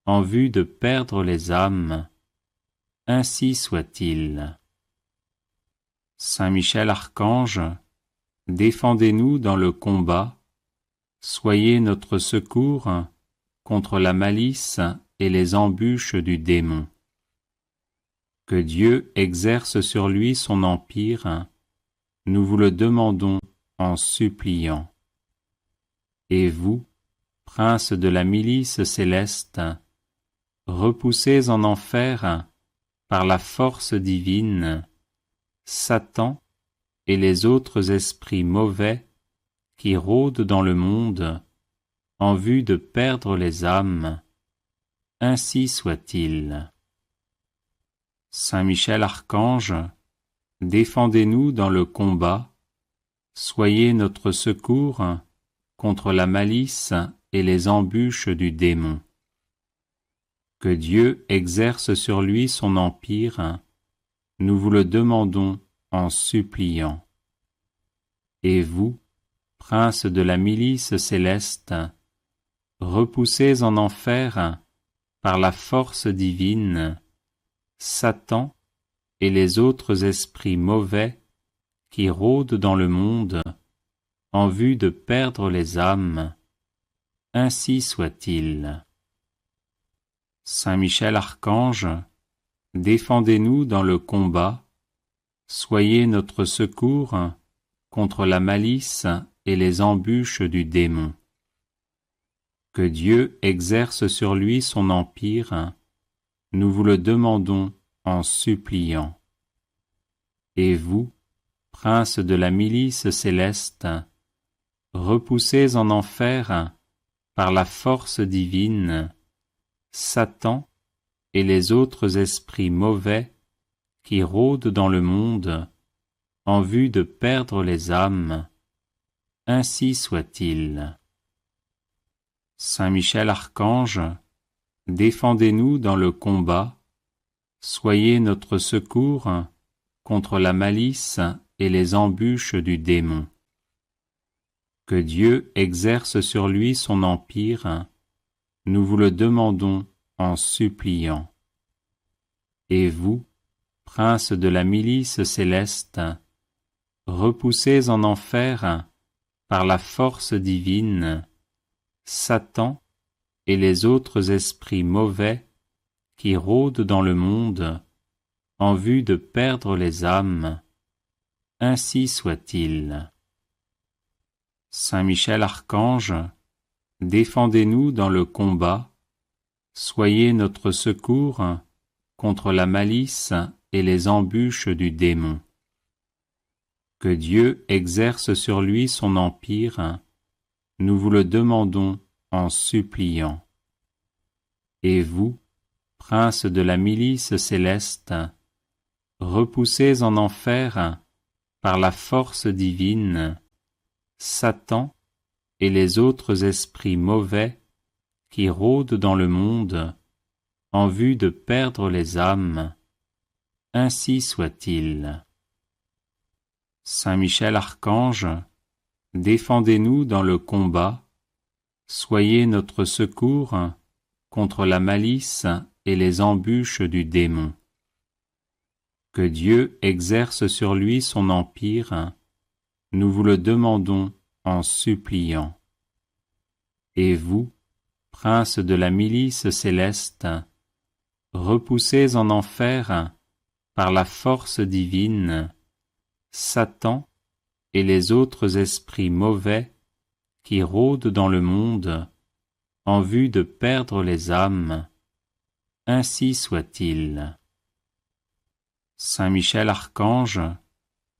en vue de perdre les âmes, ainsi soit-il. Saint Michel Archange, défendez-nous dans le combat, soyez notre secours contre la malice et les embûches du démon. Que Dieu exerce sur lui son empire, nous vous le demandons en suppliant. Et vous, prince de la milice céleste, repoussez en enfer, par la force divine, Satan et les autres esprits mauvais qui rôdent dans le monde en vue de perdre les âmes, ainsi soit-il. Saint Michel Archange, défendez-nous dans le combat, soyez notre secours contre la malice et les embûches du démon. Que Dieu exerce sur lui son empire, nous vous le demandons en suppliant. Et vous, prince de la milice céleste, repoussez en enfer, par la force divine, Satan et les autres esprits mauvais qui rôdent dans le monde en vue de perdre les âmes, ainsi soit-il. Saint Michel Archange, défendez-nous dans le combat, soyez notre secours contre la malice et les embûches du démon. Que Dieu exerce sur lui son empire, nous vous le demandons en suppliant. Et vous, prince de la milice céleste, repoussez en enfer, par la force divine, Satan et les autres esprits mauvais qui rôdent dans le monde en vue de perdre les âmes, ainsi soit-il. Saint Michel Archange, défendez-nous dans le combat, soyez notre secours contre la malice et les embûches du démon. Que Dieu exerce sur lui son empire, nous vous le demandons en suppliant. Et vous, prince de la milice céleste, repoussez en enfer, par la force divine, Satan et les autres esprits mauvais qui rôdent dans le monde en vue de perdre les âmes, ainsi soit-il. Saint Michel Archange, défendez-nous dans le combat, soyez notre secours contre la malice et les embûches du démon. Que Dieu exerce sur lui son empire, nous vous le demandons en suppliant. Et vous, prince de la milice céleste, repoussez en enfer, par la force divine, Satan et les autres esprits mauvais qui rôdent dans le monde en vue de perdre les âmes, ainsi soit-il. Saint Michel Archange, défendez-nous dans le combat, soyez notre secours contre la malice et les embûches du démon. Que Dieu exerce sur lui son empire, nous vous le demandons en suppliant. Et vous, prince de la milice céleste, repoussez en enfer, par la force divine, Satan et les autres esprits mauvais qui rôdent dans le monde en vue de perdre les âmes, ainsi soit-il. Saint Michel Archange,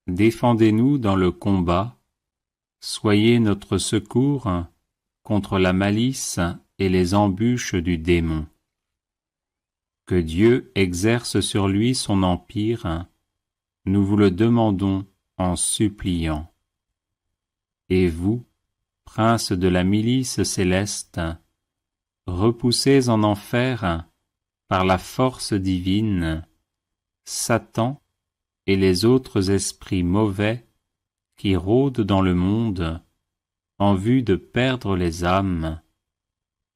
défendez-nous dans le combat, soyez notre secours contre la malice et les embûches du démon. Que Dieu exerce sur lui son empire, nous vous le demandons en suppliant. Et vous, princes de la milice céleste, repoussez en enfer, par la force divine, Satan et les autres esprits mauvais qui rôdent dans le monde en vue de perdre les âmes.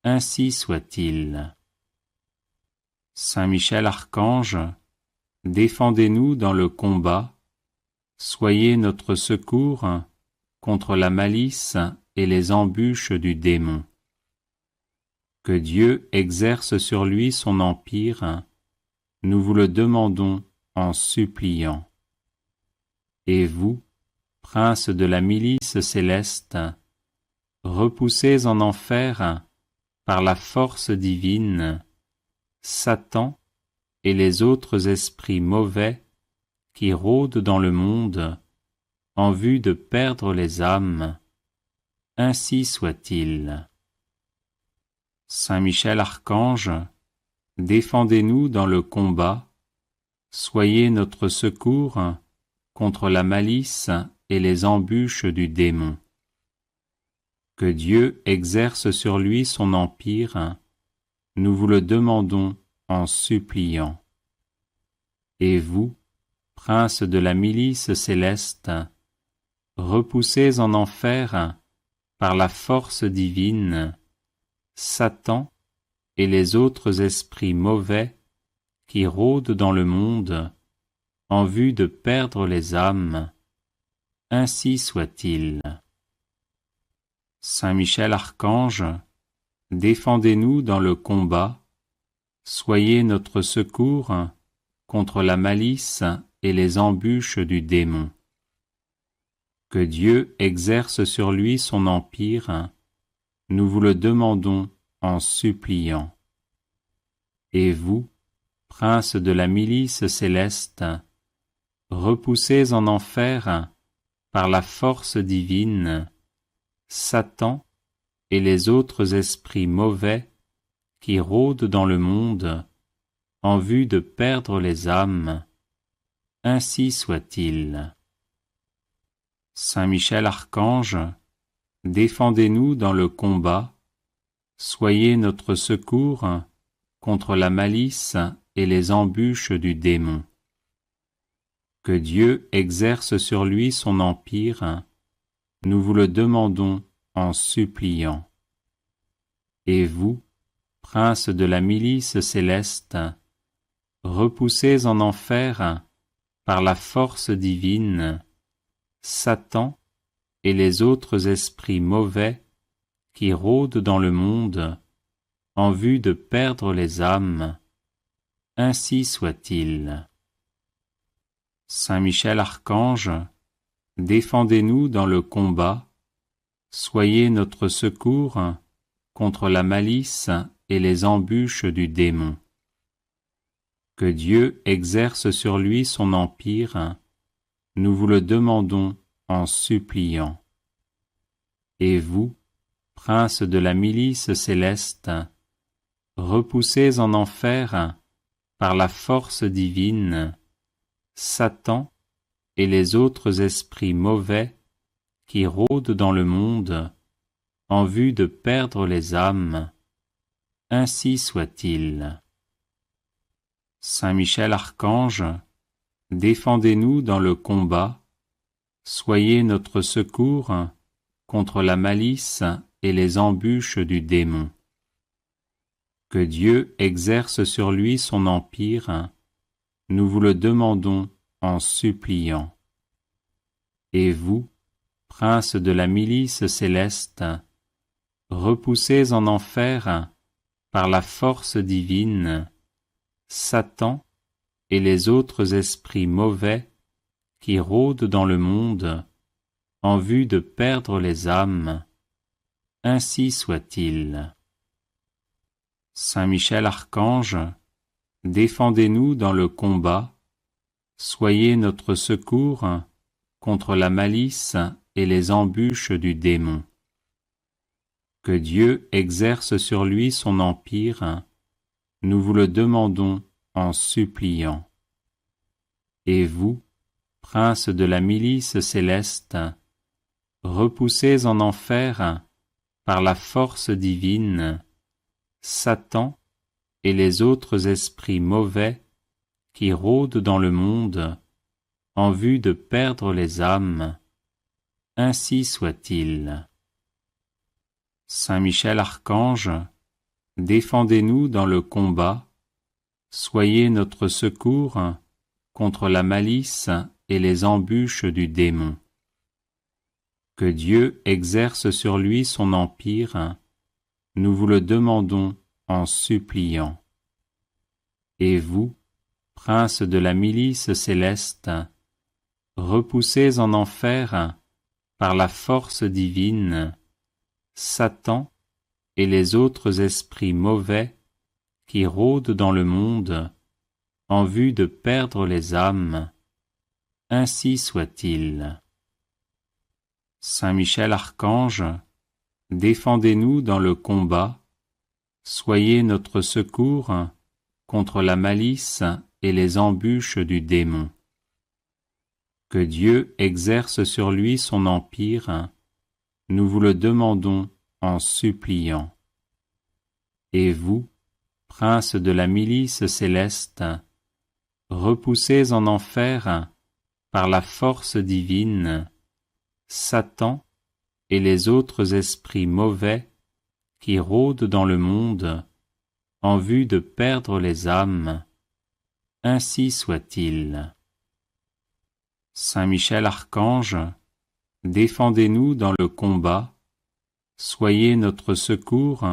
Ainsi soit-il. Saint Michel Archange, défendez-nous dans le combat, soyez notre secours contre la malice et les embûches du démon. Que Dieu exerce sur lui son empire, nous vous le demandons en suppliant. Et vous, princes de la milice céleste, repoussez en enfer, par la force divine, Satan et les autres esprits mauvais qui rôdent dans le monde en vue de perdre les âmes. Ainsi soit-il. Saint Michel Archange, défendez-nous dans le combat, soyez notre secours contre la malice et les embûches du démon. Que Dieu exerce sur lui son empire, nous vous le demandons en suppliant. Et vous, princes de la milice céleste, repoussez en enfer, par la force divine, Satan et les autres esprits mauvais qui rôdent dans le monde en vue de perdre les âmes. Ainsi soit-il. Saint Michel Archange, défendez-nous dans le combat, soyez notre secours contre la malice et les embûches du démon. Que Dieu exerce sur lui son empire, nous vous le demandons en suppliant. Et vous, princes de la milice céleste, repoussez en enfer, par la force divine, Satan et les autres esprits mauvais qui rôdent dans le monde en vue de perdre les âmes. Ainsi soit-il. Saint Michel Archange, défendez-nous dans le combat, soyez notre secours contre la malice et les embûches du démon. Que Dieu exerce sur lui son empire, nous vous le demandons en suppliant. Et vous, princes de la milice céleste, repoussez en enfer, par la force divine, Satan et les autres esprits mauvais qui rôdent dans le monde en vue de perdre les âmes. Ainsi soit-il. Saint Michel Archange, défendez-nous dans le combat, soyez notre secours contre la malice et les embûches du démon. Que Dieu exerce sur lui son empire, nous vous le demandons en suppliant. Et vous, princes de la milice céleste, repoussez en enfer, par la force divine, Satan et les autres esprits mauvais qui rôdent dans le monde en vue de perdre les âmes. Ainsi soit-il. Saint Michel Archange, défendez-nous dans le combat, soyez notre secours contre la malice et les embûches du démon. Que Dieu exerce sur lui son empire, nous vous le demandons en suppliant. Et vous, princes de la milice céleste, repoussez en enfer, par la force divine, Satan et les autres esprits mauvais qui rôdent dans le monde en vue de perdre les âmes. Ainsi soit-il. Saint Michel Archange, défendez-nous dans le combat, soyez notre secours contre la malice et les embûches du démon. Que Dieu exerce sur lui son empire, nous vous le demandons en suppliant. Et vous, princes de la milice céleste, repoussez en enfer, par la force divine, Satan et les autres esprits mauvais qui rôdent dans le monde en vue de perdre les âmes. Ainsi soit-il. Saint Michel Archange, défendez-nous dans le combat, soyez notre secours contre la malice et les embûches du démon. Que Dieu exerce sur lui son empire, nous vous le demandons en suppliant. Et vous, princes de la milice céleste, repoussez en enfer, par la force divine, Satan et les autres esprits mauvais qui rôdent dans le monde en vue de perdre les âmes. Ainsi soit-il. Saint Michel Archange, défendez-nous dans le combat, soyez notre secours contre la malice et les embûches du démon. Que Dieu exerce sur lui son empire, nous vous le demandons en suppliant. Et vous, princes de la milice céleste, repoussez en enfer, par la force divine, Satan et les autres esprits mauvais qui rôdent dans le monde en vue de perdre les âmes. Ainsi soit-il. Saint Michel Archange, défendez-nous dans le combat, soyez notre secours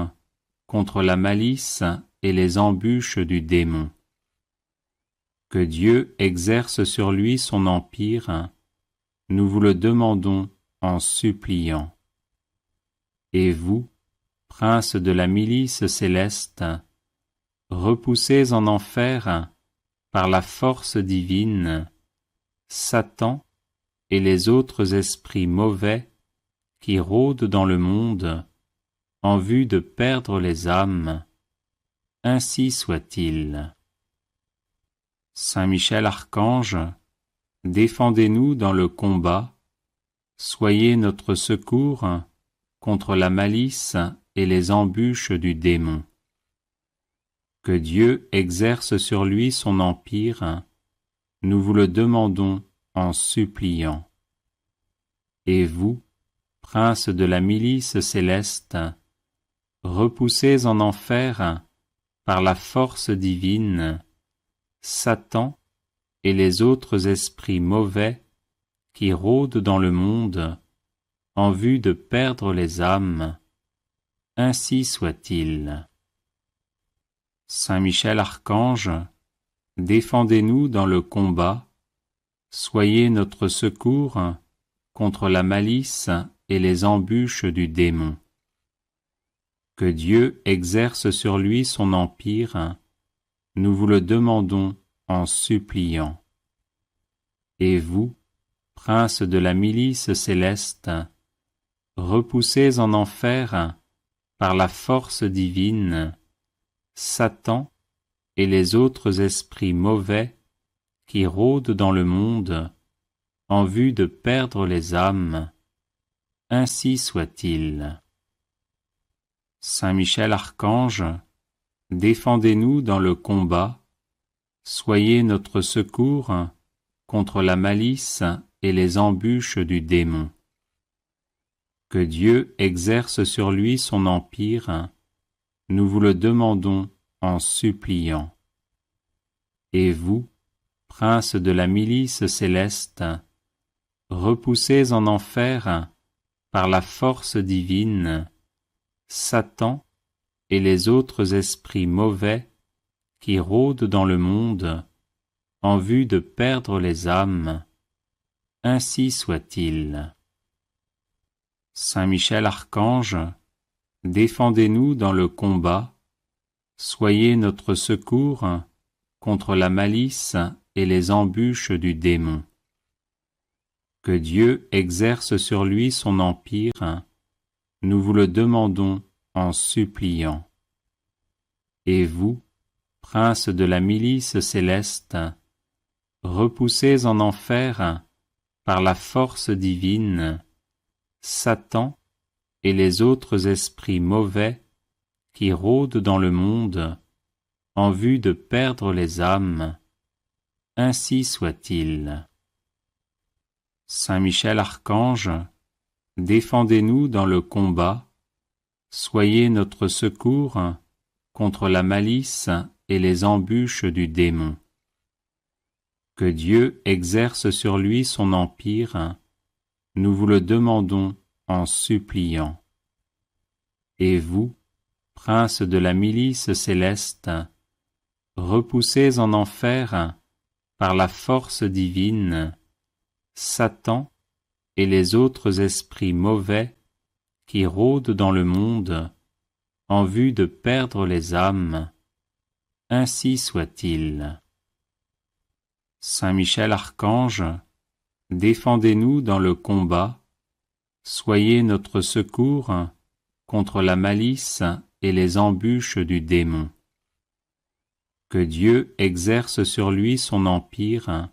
contre la malice et les embûches du démon. Que Dieu exerce sur lui son empire, nous vous le demandons en suppliant. Et vous, princes de la milice céleste, repoussez en enfer, par la force divine, Satan et les autres esprits mauvais qui rôdent dans le monde en vue de perdre les âmes. Ainsi soit-il. Saint Michel Archange, défendez-nous dans le combat, soyez notre secours contre la malice et les embûches du démon. Que Dieu exerce sur lui son empire, nous vous le demandons en suppliant. Et vous, princes de la milice céleste, repoussez en enfer, par la force divine, Satan et les autres esprits mauvais qui rôdent dans le monde en vue de perdre les âmes. Ainsi soit-il. Saint Michel Archange, défendez-nous dans le combat, soyez notre secours contre la malice et les embûches du démon. Que Dieu exerce sur lui son empire, nous vous le demandons en suppliant. Et vous, princes de la milice céleste, repoussez en enfer, par la force divine, Satan et les autres esprits mauvais qui rôdent dans le monde en vue de perdre les âmes. Ainsi soit-il. Saint Michel Archange, défendez-nous dans le combat, soyez notre secours contre la malice et les embûches du démon. Que Dieu exerce sur lui son empire, nous vous le demandons en suppliant. Et vous, princes de la milice céleste, repoussez en enfer, par la force divine, Satan et les autres esprits mauvais qui rôdent dans le monde en vue de perdre les âmes. Ainsi soit-il. Saint Michel Archange, défendez-nous dans le combat, soyez notre secours contre la malice et les embûches du démon. Que Dieu exerce sur lui son empire, nous vous le demandons en suppliant. Et vous, princes de la milice céleste, repoussés en enfer par la force divine, Satan et les autres esprits mauvais qui rôdent dans le monde en vue de perdre les âmes, ainsi soit-il. Saint Michel Archange, défendez-nous dans le combat, soyez notre secours contre la malice et les embûches du démon. Que Dieu exerce sur lui son empire, nous vous le demandons en suppliant. Et vous, princes de la milice céleste, repoussés en enfer par la force divine, Satan et les autres esprits mauvais qui rôdent dans le monde en vue de perdre les âmes, ainsi soit-il. Saint Michel Archange, défendez-nous dans le combat, soyez notre secours contre la malice et les embûches du démon. Que Dieu exerce sur lui son empire,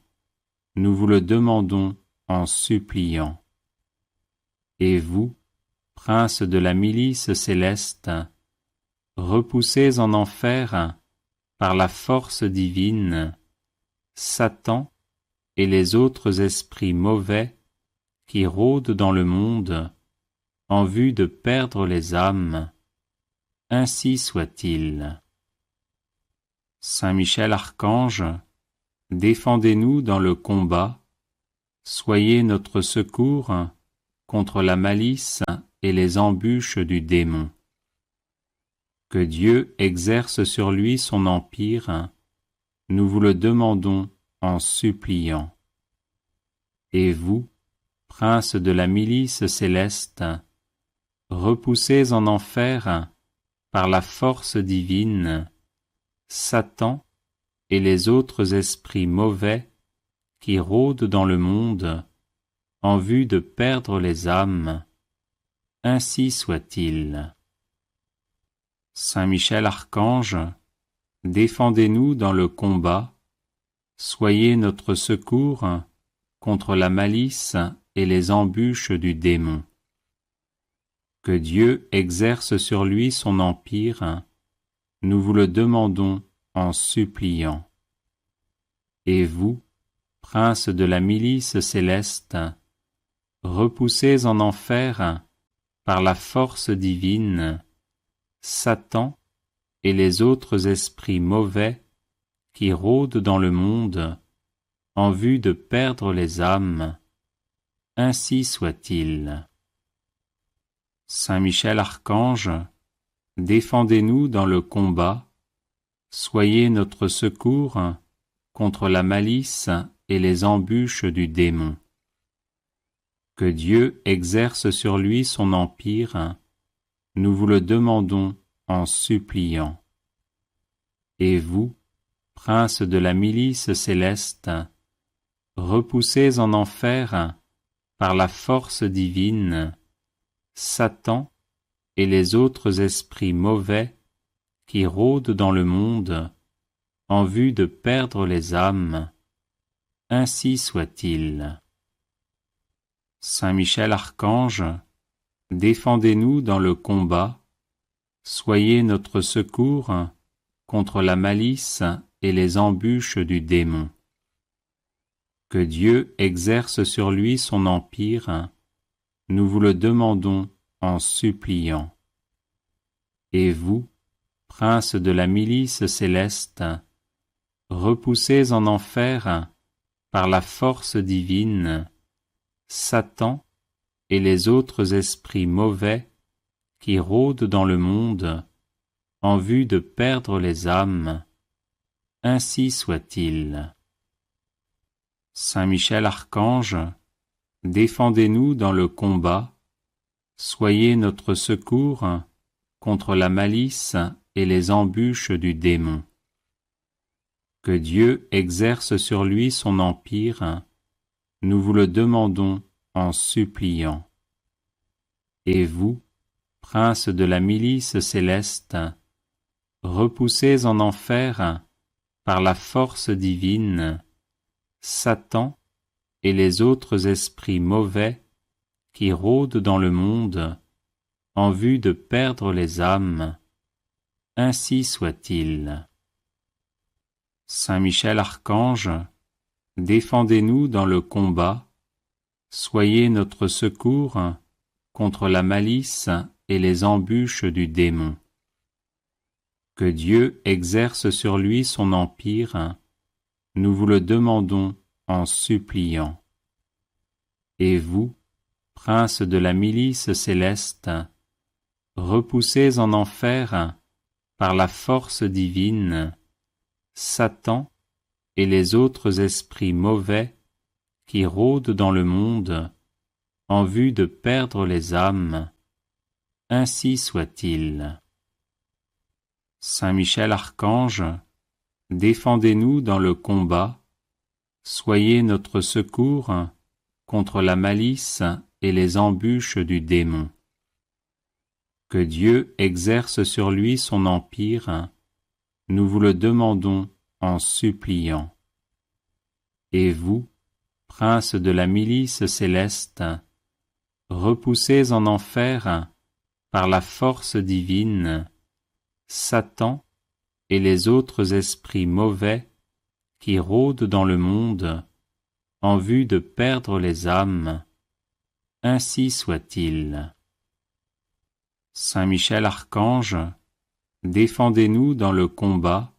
nous vous le demandons en suppliant. Et vous, princes de la milice céleste, repoussés en enfer par la force divine, Satan et les autres esprits mauvais qui rôdent dans le monde en vue de perdre les âmes, ainsi soit-il. Saint Michel Archange, défendez-nous dans le combat, soyez notre secours contre la malice et les embûches du démon. Que Dieu exerce sur lui son empire, nous vous le demandons en suppliant. Et vous, princes de la milice céleste, repoussés en enfer par la force divine, Satan et les autres esprits mauvais qui rôdent dans le monde en vue de perdre les âmes, ainsi soit-il. Saint Michel Archange, défendez-nous dans le combat, soyez notre secours contre la malice et les embûches du démon. Que Dieu exerce sur lui son empire, nous vous le demandons en suppliant. Et vous, princes de la milice céleste, repoussés en enfer par la force divine, Satan et les autres esprits mauvais qui rôdent dans le monde en vue de perdre les âmes, ainsi soit-il. Saint Michel Archange, défendez-nous dans le combat, soyez notre secours contre la malice et les embûches du démon. Que Dieu exerce sur lui son empire, nous vous le demandons en suppliant. Et vous, princes de la milice céleste, repoussés en enfer par la force divine, Satan et les autres esprits mauvais qui rôdent dans le monde en vue de perdre les âmes, ainsi soit-il. Saint Michel Archange, défendez-nous dans le combat, soyez notre secours contre la malice et les embûches du démon. Que Dieu exerce sur lui son empire, nous vous le demandons en suppliant. Et vous, princes de la milice céleste, repoussés en enfer par la force divine, Satan et les autres esprits mauvais qui rôdent dans le monde en vue de perdre les âmes, ainsi soit-il. Saint Michel Archange, défendez-nous dans le combat, soyez notre secours contre la malice et les embûches du démon. Que Dieu exerce sur lui son empire, nous vous le demandons en suppliant. Et vous, princes de la milice céleste, repoussés en enfer par la force divine, Satan et les autres esprits mauvais qui rôdent dans le monde en vue de perdre les âmes, ainsi soit-il. Saint Michel Archange, défendez-nous dans le combat, soyez notre secours contre la malice et les embûches du démon. Que Dieu exerce sur lui son empire, nous vous le demandons en suppliant. Et vous, princes de la milice céleste, repoussés en enfer par la force divine, Satan et les autres esprits mauvais qui rôdent dans le monde en vue de perdre les âmes, ainsi soit-il. Saint Michel Archange, défendez-nous dans le combat, soyez notre secours contre la malice et les embûches du démon. Que Dieu exerce sur lui son empire, nous vous le demandons en suppliant. Et vous, princes de la milice céleste, repoussés en enfer par la force divine, Satan et les autres esprits mauvais qui rôdent dans le monde en vue de perdre les âmes, ainsi soit-il. Saint Michel Archange, défendez-nous dans le combat,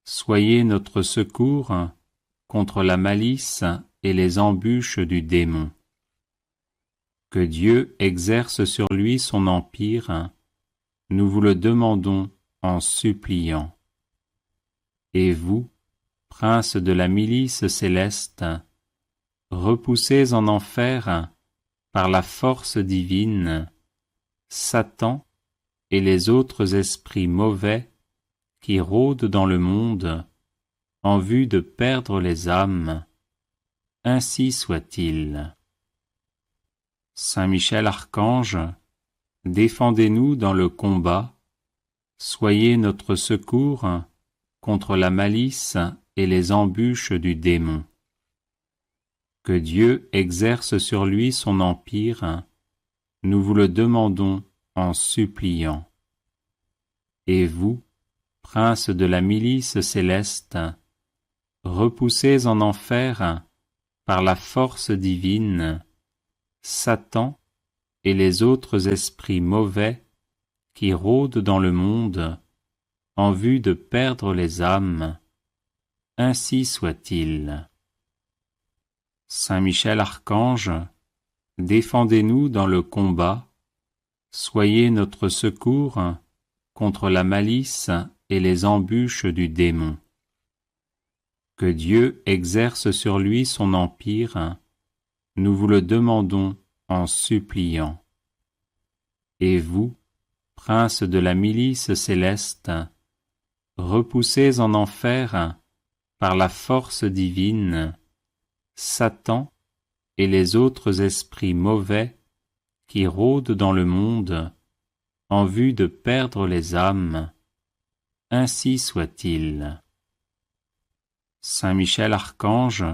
soyez notre secours contre la malice et les embûches du démon. Que Dieu exerce sur lui son empire, nous vous le demandons en suppliant. Et vous, princes de la milice céleste, repoussés en enfer par la force divine, Satan et les autres esprits mauvais qui rôdent dans le monde en vue de perdre les âmes, ainsi soit-il. Saint Michel Archange, défendez-nous dans le combat, soyez notre secours contre la malice et les embûches du démon. Que Dieu exerce sur lui son empire, nous vous le demandons en suppliant. Et vous, princes de la milice céleste, repoussés en enfer par la force divine, Satan et les autres esprits mauvais qui rôdent dans le monde en vue de perdre les âmes, ainsi soit-il. Saint Michel Archange, défendez-nous dans le combat, soyez notre secours contre la malice et les embûches du démon. Que Dieu exerce sur lui son empire, nous vous le demandons en suppliant. Et vous, princes de la milice céleste, repoussés en enfer par la force divine, Satan et les autres esprits mauvais qui rôdent dans le monde en vue de perdre les âmes, ainsi soit-il. Saint Michel Archange,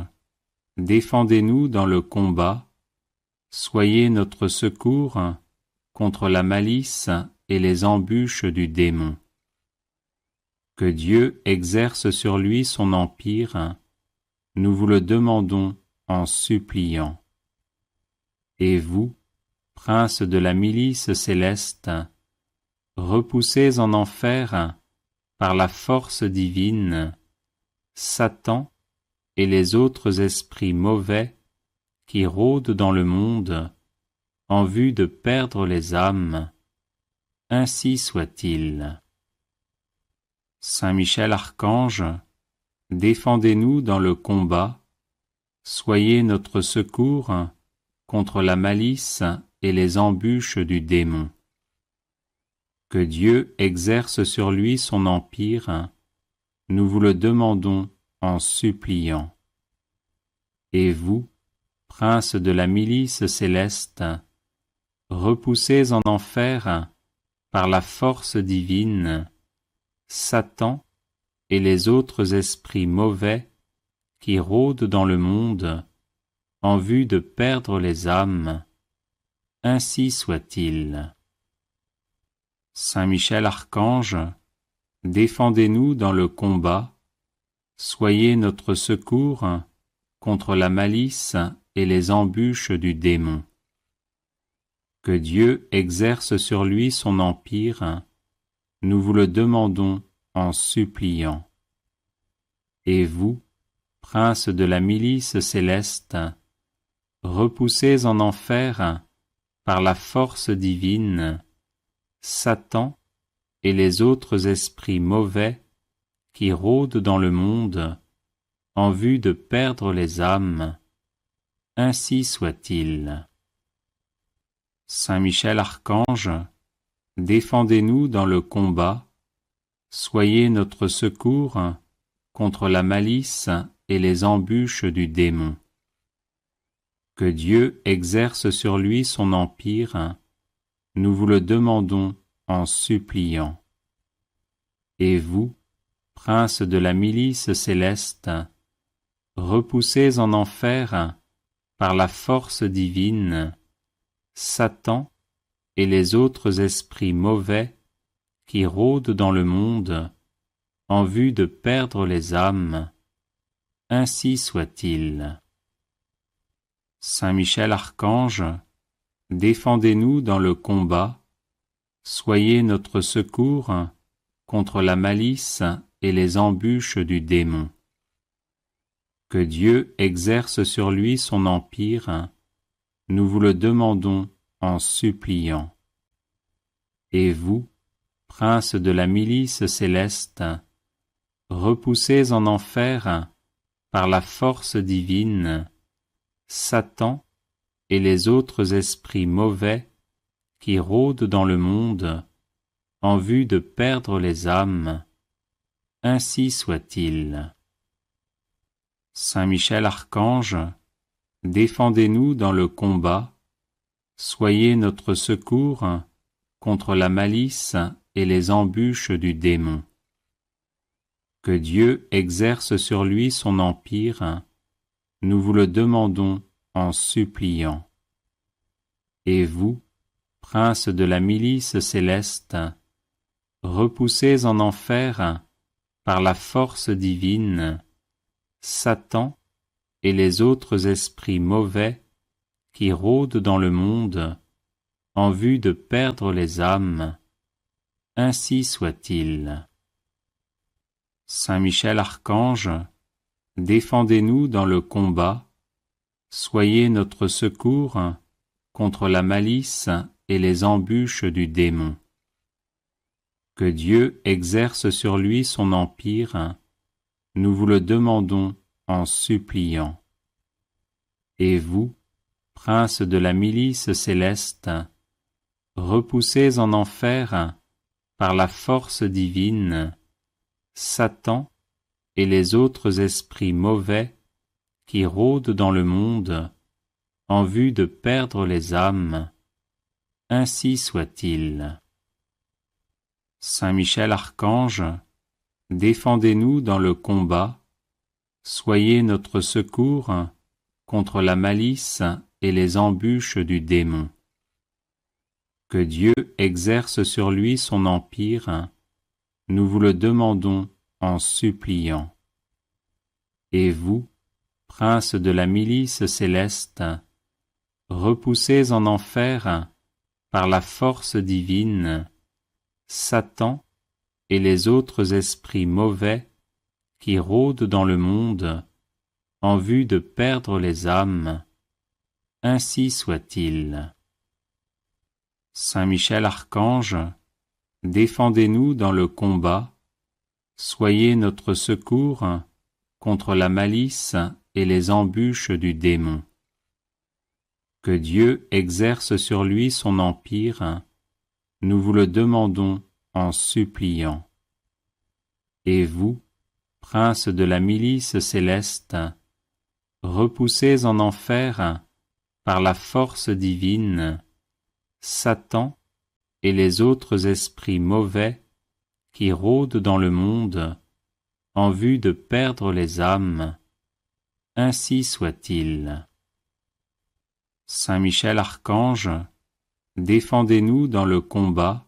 défendez-nous dans le combat, soyez notre secours contre la malice et les embûches du démon. Que Dieu exerce sur lui son empire, nous vous le demandons en suppliant. Et vous, princes de la milice céleste, repoussés en enfer par la force divine, Satan et les autres esprits mauvais qui rôdent dans le monde en vue de perdre les âmes, ainsi soit-il. Saint Michel Archange, défendez-nous dans le combat, soyez notre secours contre la malice et les embûches du démon. Que Dieu exerce sur lui son empire, nous vous le demandons en suppliant. Et vous, princes de la milice céleste, repoussés en enfer par la force divine, Satan et les autres esprits mauvais qui rôdent dans le monde en vue de perdre les âmes, ainsi soit-il. Saint Michel Archange, défendez-nous dans le combat, soyez notre secours contre la malice et les embûches du démon. Que Dieu exerce sur lui son empire, nous vous le demandons en suppliant. Et vous, princes de la milice céleste, repoussés en enfer par la force divine, Satan et les autres esprits mauvais qui rôdent dans le monde en vue de perdre les âmes, ainsi soit-il. Saint Michel Archange, défendez-nous dans le combat, soyez notre secours contre la malice et les embûches du démon. Que Dieu exerce sur lui son empire, nous vous le demandons en suppliant. Et vous, princes de la milice céleste, repoussés en enfer par la force divine, Satan et les autres esprits mauvais qui rôdent dans le monde en vue de perdre les âmes, ainsi soit-il. Saint Michel Archange, défendez-nous dans le combat, soyez notre secours contre la malice et les embûches du démon. Que Dieu exerce sur lui son empire, nous vous le demandons en suppliant. Et vous, princes de la milice céleste, repoussés en enfer par la force divine, Satan et les autres esprits mauvais qui rôdent dans le monde en vue de perdre les âmes, ainsi soit-il. Saint Michel Archange, défendez-nous dans le combat, soyez notre secours contre la malice et les embûches du démon. Que Dieu exerce sur lui son empire, nous vous le demandons en suppliant. Et vous, princes de la milice céleste, repoussés en enfer par la force divine, Satan et les autres esprits mauvais qui rôdent dans le monde en vue de perdre les âmes, ainsi soit-il. Saint Michel Archange, défendez-nous dans le combat, soyez notre secours contre la malice et les embûches du démon. Que Dieu exerce sur lui son empire, nous vous le demandons en suppliant. Et vous, princes de la milice céleste, repoussés en enfer par la force divine, Satan et les autres esprits mauvais qui rôdent dans le monde en vue de perdre les âmes, ainsi soit-il. Saint Michel Archange, défendez-nous dans le combat, soyez notre secours contre la malice et les embûches du démon. Que Dieu exerce sur lui son empire, nous vous le demandons en suppliant. Et vous, princes de la milice céleste, repoussés en enfer par la force divine, Satan et les autres esprits mauvais qui rôdent dans le monde en vue de perdre les âmes, ainsi soit-il. Saint Michel Archange, défendez-nous dans le combat, soyez notre secours contre la malice et les embûches du démon. Que Dieu exerce sur lui son empire, nous vous le demandons en suppliant. Et vous, princes de la milice céleste, repoussés en enfer par la force divine, Satan et les autres esprits mauvais qui rôdent dans le monde en vue de perdre les âmes. Ainsi soit-il. Saint Michel Archange, défendez-nous dans le combat,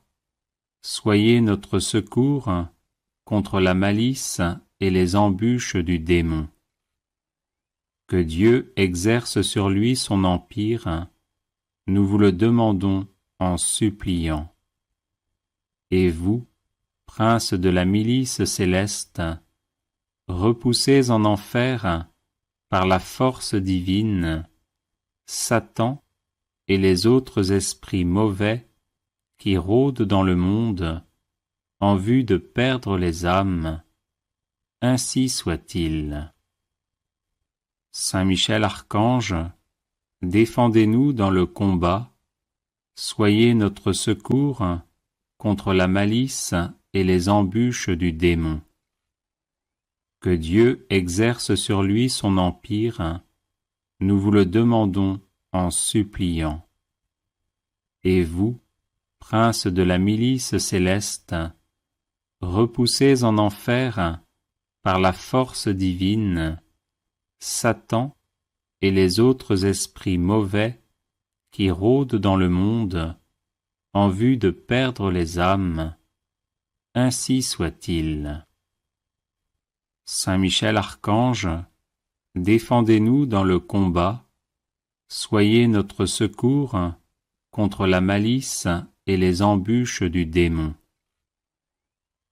soyez notre secours contre la malice et les embûches du démon. Que Dieu exerce sur lui son empire, nous vous le demandons en suppliant. Et vous, princes de la milice céleste, repoussez en enfer, par la force divine, Satan et les autres esprits mauvais qui rôdent dans le monde en vue de perdre les âmes. Ainsi soit-il. Saint Michel Archange, défendez-nous dans le combat, soyez notre secours contre la malice et les embûches du démon. Que Dieu exerce sur lui son empire, nous vous le demandons en suppliant. Et vous, princes de la milice céleste, repoussez en enfer, par la force divine, Satan et les autres esprits mauvais qui rôdent dans le monde en vue de perdre les âmes. Ainsi soit-il. Saint Michel Archange, défendez-nous dans le combat, soyez notre secours contre la malice et les embûches du démon.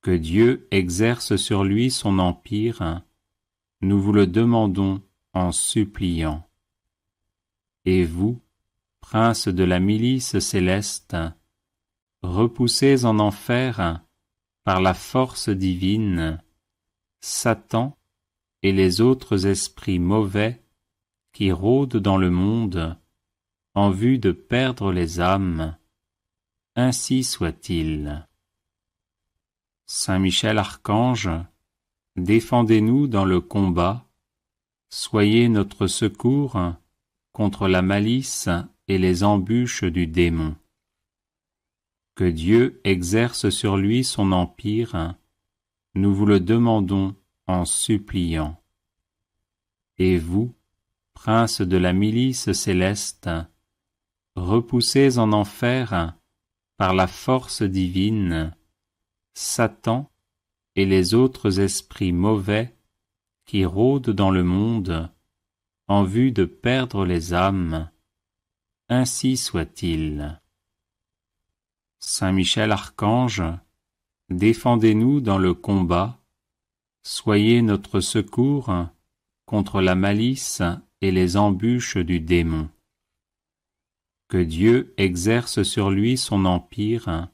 Que Dieu exerce sur lui son empire, nous vous le demandons en suppliant. Et vous, princes de la milice céleste, repoussez en enfer, par la force divine, Satan et les autres esprits mauvais qui rôdent dans le monde en vue de perdre les âmes. Ainsi soit-il. Saint Michel Archange, défendez-nous dans le combat, soyez notre secours contre la malice et les embûches du démon. Que Dieu exerce sur lui son empire, nous vous le demandons en suppliant. Et vous, princes de la milice céleste, repoussez en enfer, par la force divine, Satan et les autres esprits mauvais qui rôdent dans le monde en vue de perdre les âmes. Ainsi soit-il. Saint Michel Archange, défendez-nous dans le combat, soyez notre secours contre la malice et les embûches du démon. Que Dieu exerce sur lui son empire,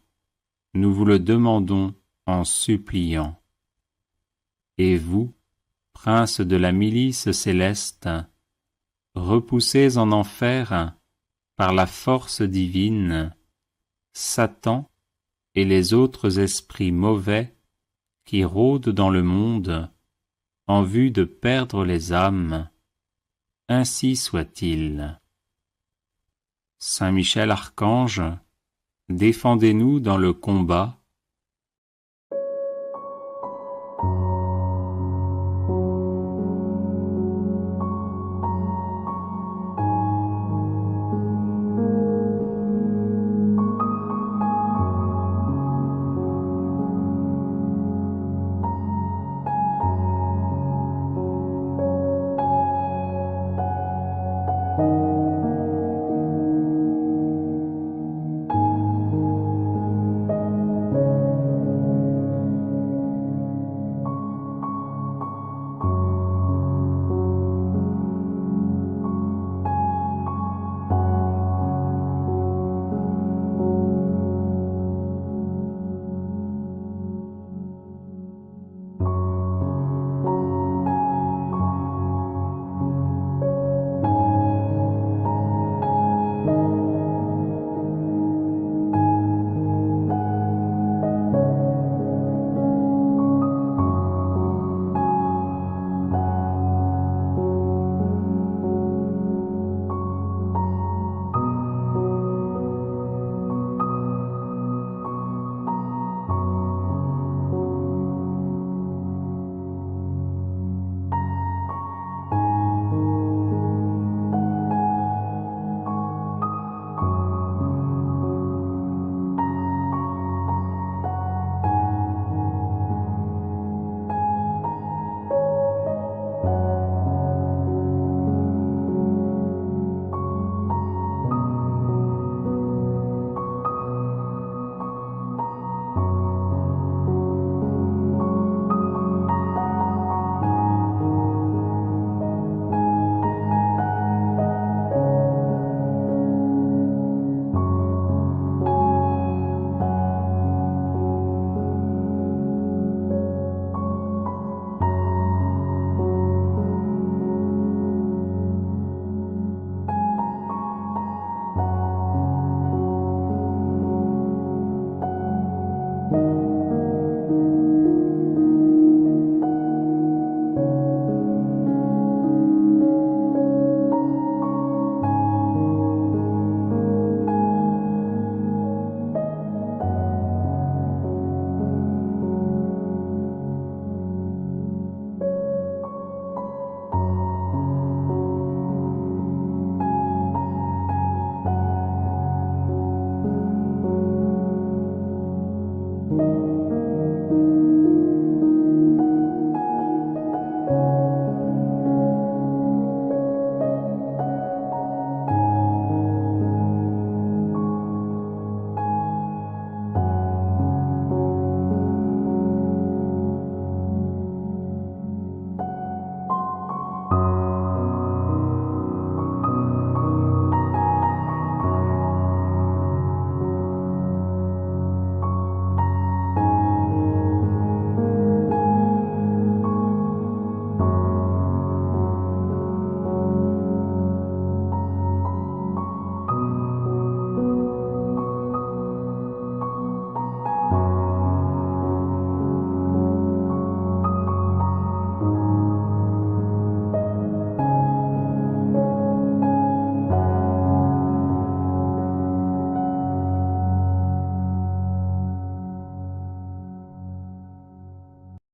nous vous le demandons en suppliant. Et vous, princes de la milice céleste, repoussez en enfer, par la force divine, Satan et les autres esprits mauvais qui rôdent dans le monde en vue de perdre les âmes. Ainsi soit-il. Saint Michel Archange, défendez-nous dans le combat.